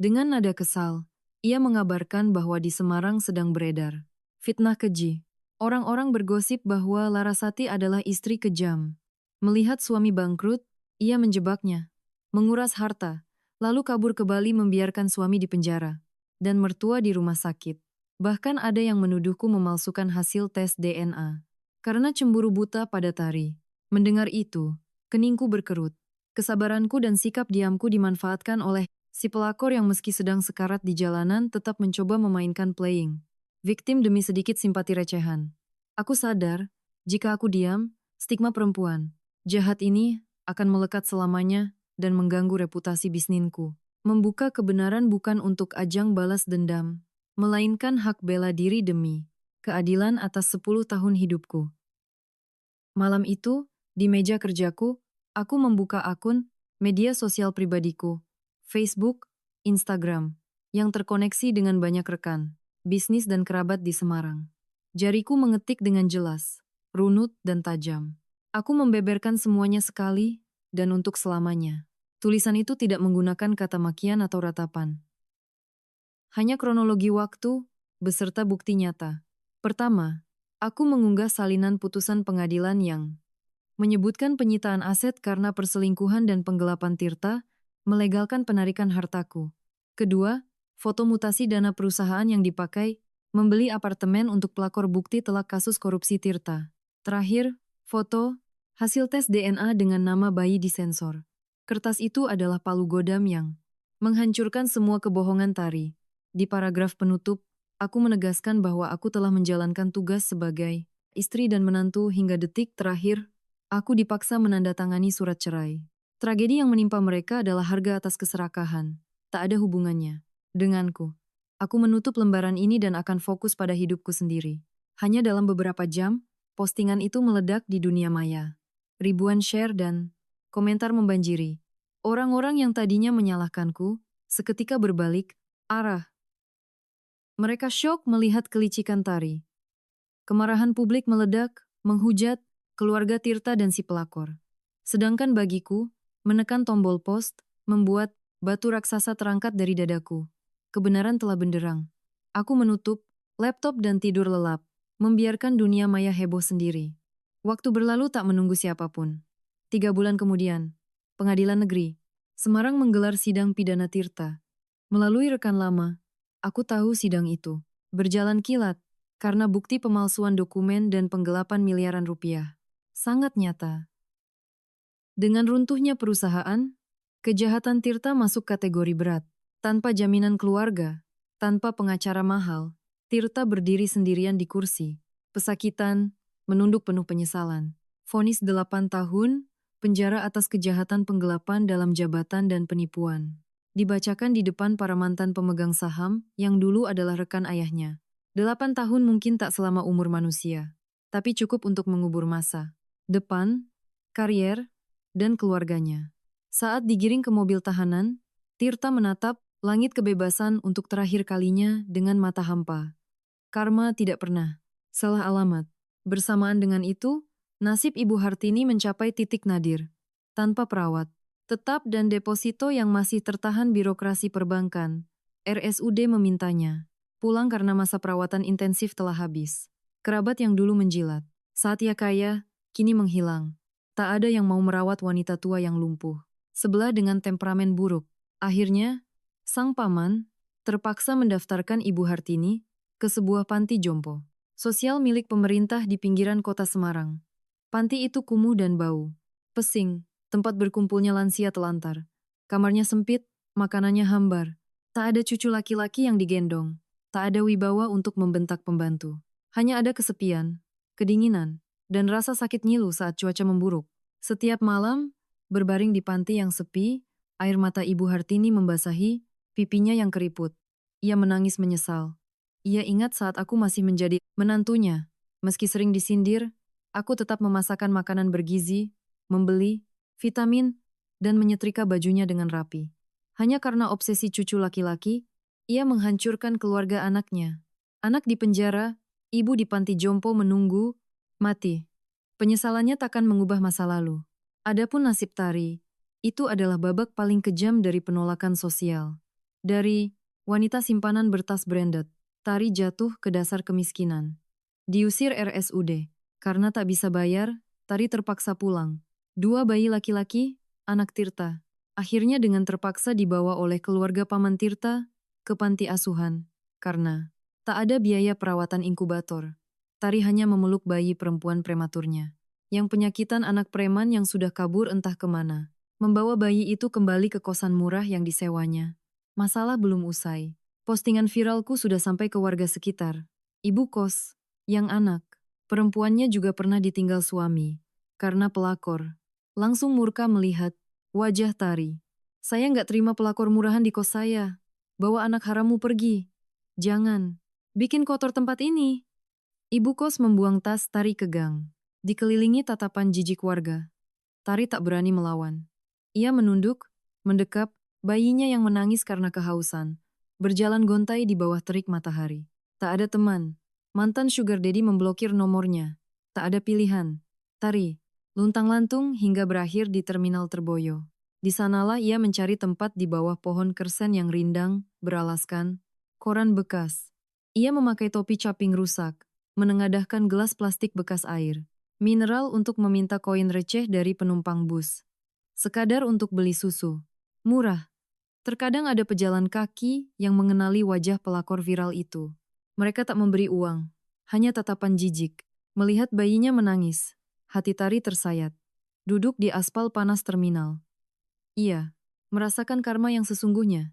Dengan nada kesal, ia mengabarkan bahwa di Semarang sedang beredar fitnah keji. Orang-orang bergosip bahwa Larasati adalah istri kejam. Melihat suami bangkrut, ia menjebaknya, menguras harta, lalu kabur ke Bali membiarkan suami di penjara, dan mertua di rumah sakit. Bahkan ada yang menuduhku memalsukan hasil tes DNA. Karena cemburu buta pada Tari. Mendengar itu, keningku berkerut. Kesabaranku dan sikap diamku dimanfaatkan oleh si pelakor yang meski sedang sekarat di jalanan tetap mencoba memainkan playing victim demi sedikit simpati recehan. Aku sadar, jika aku diam, stigma perempuan jahat ini akan melekat selamanya dan mengganggu reputasi bisnisku. Membuka kebenaran bukan untuk ajang balas dendam, melainkan hak bela diri demi keadilan atas 10 tahun hidupku. Malam itu, di meja kerjaku, aku membuka akun media sosial pribadiku, Facebook, Instagram, yang terkoneksi dengan banyak rekan bisnis dan kerabat di Semarang. Jariku mengetik dengan jelas, runut dan tajam. Aku membeberkan semuanya sekali, dan untuk selamanya. Tulisan itu tidak menggunakan kata makian atau ratapan. Hanya kronologi waktu, beserta bukti nyata. Pertama, aku mengunggah salinan putusan pengadilan yang menyebutkan penyitaan aset karena perselingkuhan dan penggelapan Tirta, melegalkan penarikan hartaku. Kedua, foto mutasi dana perusahaan yang dipakai membeli apartemen untuk pelakor bukti telak kasus korupsi Tirta. Terakhir, foto hasil tes DNA dengan nama bayi disensor. Kertas itu adalah palu godam yang menghancurkan semua kebohongan Tari. Di paragraf penutup, aku menegaskan bahwa aku telah menjalankan tugas sebagai istri dan menantu hingga detik terakhir. Aku dipaksa menandatangani surat cerai. Tragedi yang menimpa mereka adalah harga atas keserakahan. Tak ada hubungannya denganku. Aku menutup lembaran ini dan akan fokus pada hidupku sendiri. Hanya dalam beberapa jam, postingan itu meledak di dunia maya. Ribuan share dan komentar membanjiri. Orang-orang yang tadinya menyalahkanku, seketika berbalik arah. Mereka syok melihat kelicikan Tari. Kemarahan publik meledak, menghujat keluarga Tirta dan si pelakor. Sedangkan bagiku, menekan tombol post, membuat batu raksasa terangkat dari dadaku. Kebenaran telah benderang. Aku menutup laptop dan tidur lelap, membiarkan dunia maya heboh sendiri. Waktu berlalu tak menunggu siapapun. 3 bulan kemudian, Pengadilan Negeri Semarang menggelar sidang pidana Tirta. Melalui rekan lama, aku tahu sidang itu berjalan kilat karena bukti pemalsuan dokumen dan penggelapan miliaran rupiah. Sangat nyata. Dengan runtuhnya perusahaan, kejahatan Tirta masuk kategori berat. Tanpa jaminan keluarga, tanpa pengacara mahal, Tirta berdiri sendirian di kursi. Pesakitan, menunduk penuh penyesalan. Vonis 8 tahun, penjara atas kejahatan penggelapan dalam jabatan dan penipuan. Dibacakan di depan para mantan pemegang saham yang dulu adalah rekan ayahnya. 8 tahun mungkin tak selama umur manusia, tapi cukup untuk mengubur masa depan, karier, dan keluarganya. Saat digiring ke mobil tahanan, Tirta menatap langit kebebasan untuk terakhir kalinya dengan mata hampa. Karma tidak pernah salah alamat. Bersamaan dengan itu, nasib Ibu Hartini mencapai titik nadir. Tanpa perawat, tetap dan deposito yang masih tertahan birokrasi perbankan, RSUD memintanya pulang karena masa perawatan intensif telah habis. Kerabat yang dulu menjilat, saat ia kaya, kini menghilang. Tak ada yang mau merawat wanita tua yang lumpuh. Sebelah dengan temperamen buruk. Akhirnya, sang paman terpaksa mendaftarkan Ibu Hartini ke sebuah panti jompo sosial milik pemerintah di pinggiran kota Semarang. Panti itu kumuh dan bau. Pesing, tempat berkumpulnya lansia telantar. Kamarnya sempit, makanannya hambar. Tak ada cucu laki-laki yang digendong. Tak ada wibawa untuk membentak pembantu. Hanya ada kesepian, kedinginan, dan rasa sakit ngilu saat cuaca memburuk. Setiap malam, berbaring di panti yang sepi, air mata Ibu Hartini membasahi pipinya yang keriput. Ia menangis menyesal. Ia ingat saat aku masih menjadi menantunya. Meski sering disindir, aku tetap memasakkan makanan bergizi, membeli vitamin, dan menyetrika bajunya dengan rapi. Hanya karena obsesi cucu laki-laki, Ia menghancurkan keluarga anaknya. Anak di penjara, ibu di panti jompo menunggu, mati. Penyesalannya takkan mengubah masa lalu. Adapun nasib Tari, itu adalah babak paling kejam dari penolakan sosial. Dari wanita simpanan bertas branded, Tari jatuh ke dasar kemiskinan. Diusir RSUD. Karena tak bisa bayar, Tari terpaksa pulang. 2 bayi laki-laki, anak Tirta. Akhirnya dengan terpaksa dibawa oleh keluarga Paman Tirta ke panti asuhan. Karena tak ada biaya perawatan inkubator. Tari hanya memeluk bayi perempuan prematurnya. Yang penyakitan anak preman yang sudah kabur entah kemana. Membawa bayi itu kembali ke kosan murah yang disewanya. Masalah belum usai. Postingan viralku sudah sampai ke warga sekitar. Ibu kos, yang anak, perempuannya juga pernah ditinggal suami. Karena pelakor. Langsung murka melihat wajah Tari. Saya nggak terima pelakor murahan di kos saya. Bawa anak harammu pergi. Jangan. Bikin kotor tempat ini. Ibu kos membuang tas Tari ke gang. Dikelilingi tatapan jijik warga. Tari tak berani melawan. Ia menunduk, mendekap, bayinya yang menangis karena kehausan. Berjalan gontai di bawah terik matahari. Tak ada teman. Mantan sugar daddy memblokir nomornya. Tak ada pilihan. Tari, luntang-lantung hingga berakhir di terminal Terboyo. Di sanalah ia mencari tempat di bawah pohon kersen yang rindang, beralaskan, koran bekas. Ia memakai topi caping rusak, menengadahkan gelas plastik bekas air, mineral untuk meminta koin receh dari penumpang bus. Sekadar untuk beli susu. Murah. Terkadang ada pejalan kaki yang mengenali wajah pelakor viral itu. Mereka tak memberi uang, hanya tatapan jijik. Melihat bayinya menangis, hati Tari tersayat. Duduk di aspal panas terminal. Ia merasakan karma yang sesungguhnya.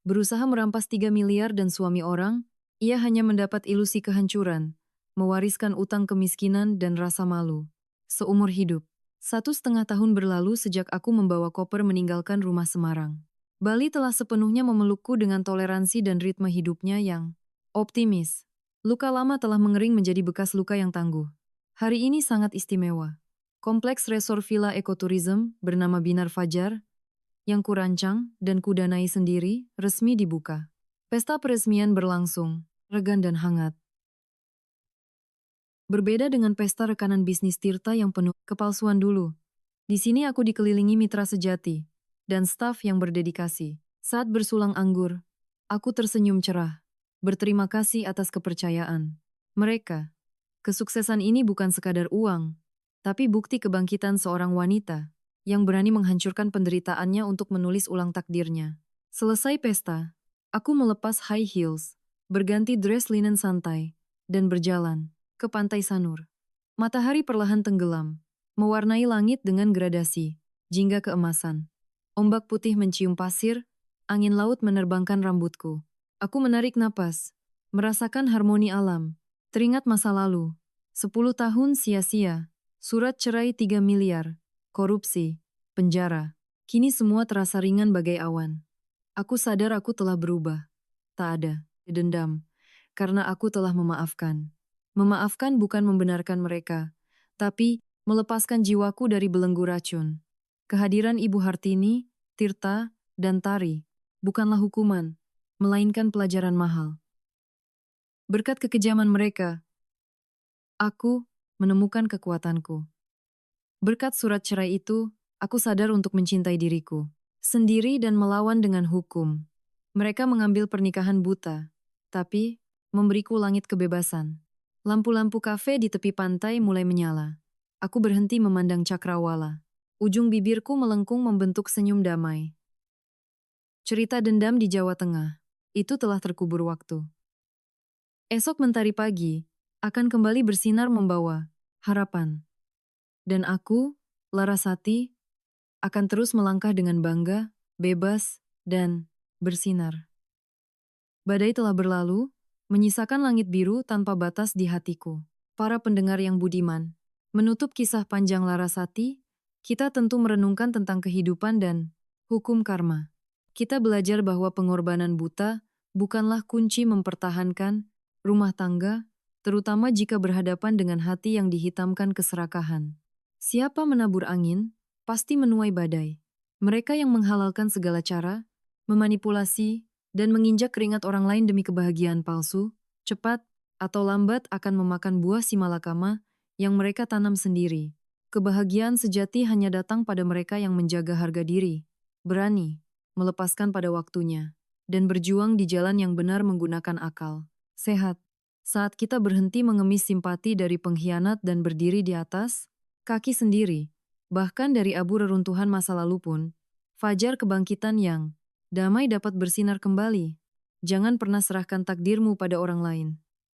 Berusaha merampas 3 miliar dan suami orang, ia hanya mendapat ilusi kehancuran, mewariskan utang kemiskinan dan rasa malu. Seumur hidup. 1,5 tahun berlalu sejak aku membawa koper meninggalkan rumah Semarang. Bali telah sepenuhnya memelukku dengan toleransi dan ritme hidupnya yang optimis. Luka lama telah mengering menjadi bekas luka yang tangguh. Hari ini sangat istimewa. Kompleks resort villa ekoturism bernama Binar Fajar, yang kurancang dan kudanai sendiri, resmi dibuka. Pesta peresmian berlangsung, regan dan hangat. Berbeda dengan pesta rekanan bisnis Tirta yang penuh kepalsuan dulu. Di sini aku dikelilingi mitra sejati dan staf yang berdedikasi. Saat bersulang anggur, aku tersenyum cerah. Berterima kasih atas kepercayaan mereka. Kesuksesan ini bukan sekadar uang, tapi bukti kebangkitan seorang wanita yang berani menghancurkan penderitaannya untuk menulis ulang takdirnya. Selesai pesta, aku melepas high heels, berganti dress linen santai, dan berjalan ke pantai Sanur. Matahari perlahan tenggelam, mewarnai langit dengan gradasi, jingga keemasan. Ombak putih mencium pasir, angin laut menerbangkan rambutku. Aku menarik napas, merasakan harmoni alam, teringat masa lalu. 10 tahun sia-sia, surat cerai 3 miliar, korupsi, penjara. Kini semua terasa ringan bagai awan. Aku sadar aku telah berubah. Tak ada dendam, karena aku telah memaafkan. Memaafkan bukan membenarkan mereka, tapi melepaskan jiwaku dari belenggu racun. Kehadiran Ibu Hartini, Tirta, dan Tari bukanlah hukuman, melainkan pelajaran mahal. Berkat kekejaman mereka, aku menemukan kekuatanku. Berkat surat cerai itu, aku sadar untuk mencintai diriku sendiri dan melawan dengan hukum. Mereka mengambil pernikahan buta, tapi memberiku langit kebebasan. Lampu-lampu kafe di tepi pantai mulai menyala. Aku berhenti memandang cakrawala. Ujung bibirku melengkung membentuk senyum damai. Cerita dendam di Jawa Tengah, itu telah terkubur waktu. Esok mentari pagi akan kembali bersinar membawa harapan. Dan aku, Larasati, akan terus melangkah dengan bangga, bebas, dan bersinar. Badai telah berlalu, menyisakan langit biru tanpa batas di hatiku. Para pendengar yang budiman, menutup kisah panjang Larasati, kita tentu merenungkan tentang kehidupan dan hukum karma. Kita belajar bahwa pengorbanan buta bukanlah kunci mempertahankan rumah tangga, terutama jika berhadapan dengan hati yang dihitamkan keserakahan. Siapa menabur angin, pasti menuai badai. Mereka yang menghalalkan segala cara, memanipulasi, dan menginjak keringat orang lain demi kebahagiaan palsu, cepat atau lambat akan memakan buah si malakama yang mereka tanam sendiri. Kebahagiaan sejati hanya datang pada mereka yang menjaga harga diri, berani, melepaskan pada waktunya, dan berjuang di jalan yang benar menggunakan akal sehat. Saat kita berhenti mengemis simpati dari pengkhianat dan berdiri di atas kaki sendiri, bahkan dari abu reruntuhan masa lalu pun, fajar kebangkitan yang damai dapat bersinar kembali. Jangan pernah serahkan takdirmu pada orang lain.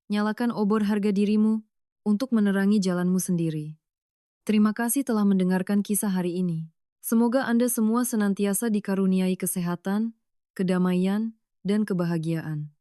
Nyalakan obor harga dirimu untuk menerangi jalanmu sendiri. Terima kasih telah mendengarkan kisah hari ini. Semoga Anda semua senantiasa dikaruniai kesehatan, kedamaian, dan kebahagiaan.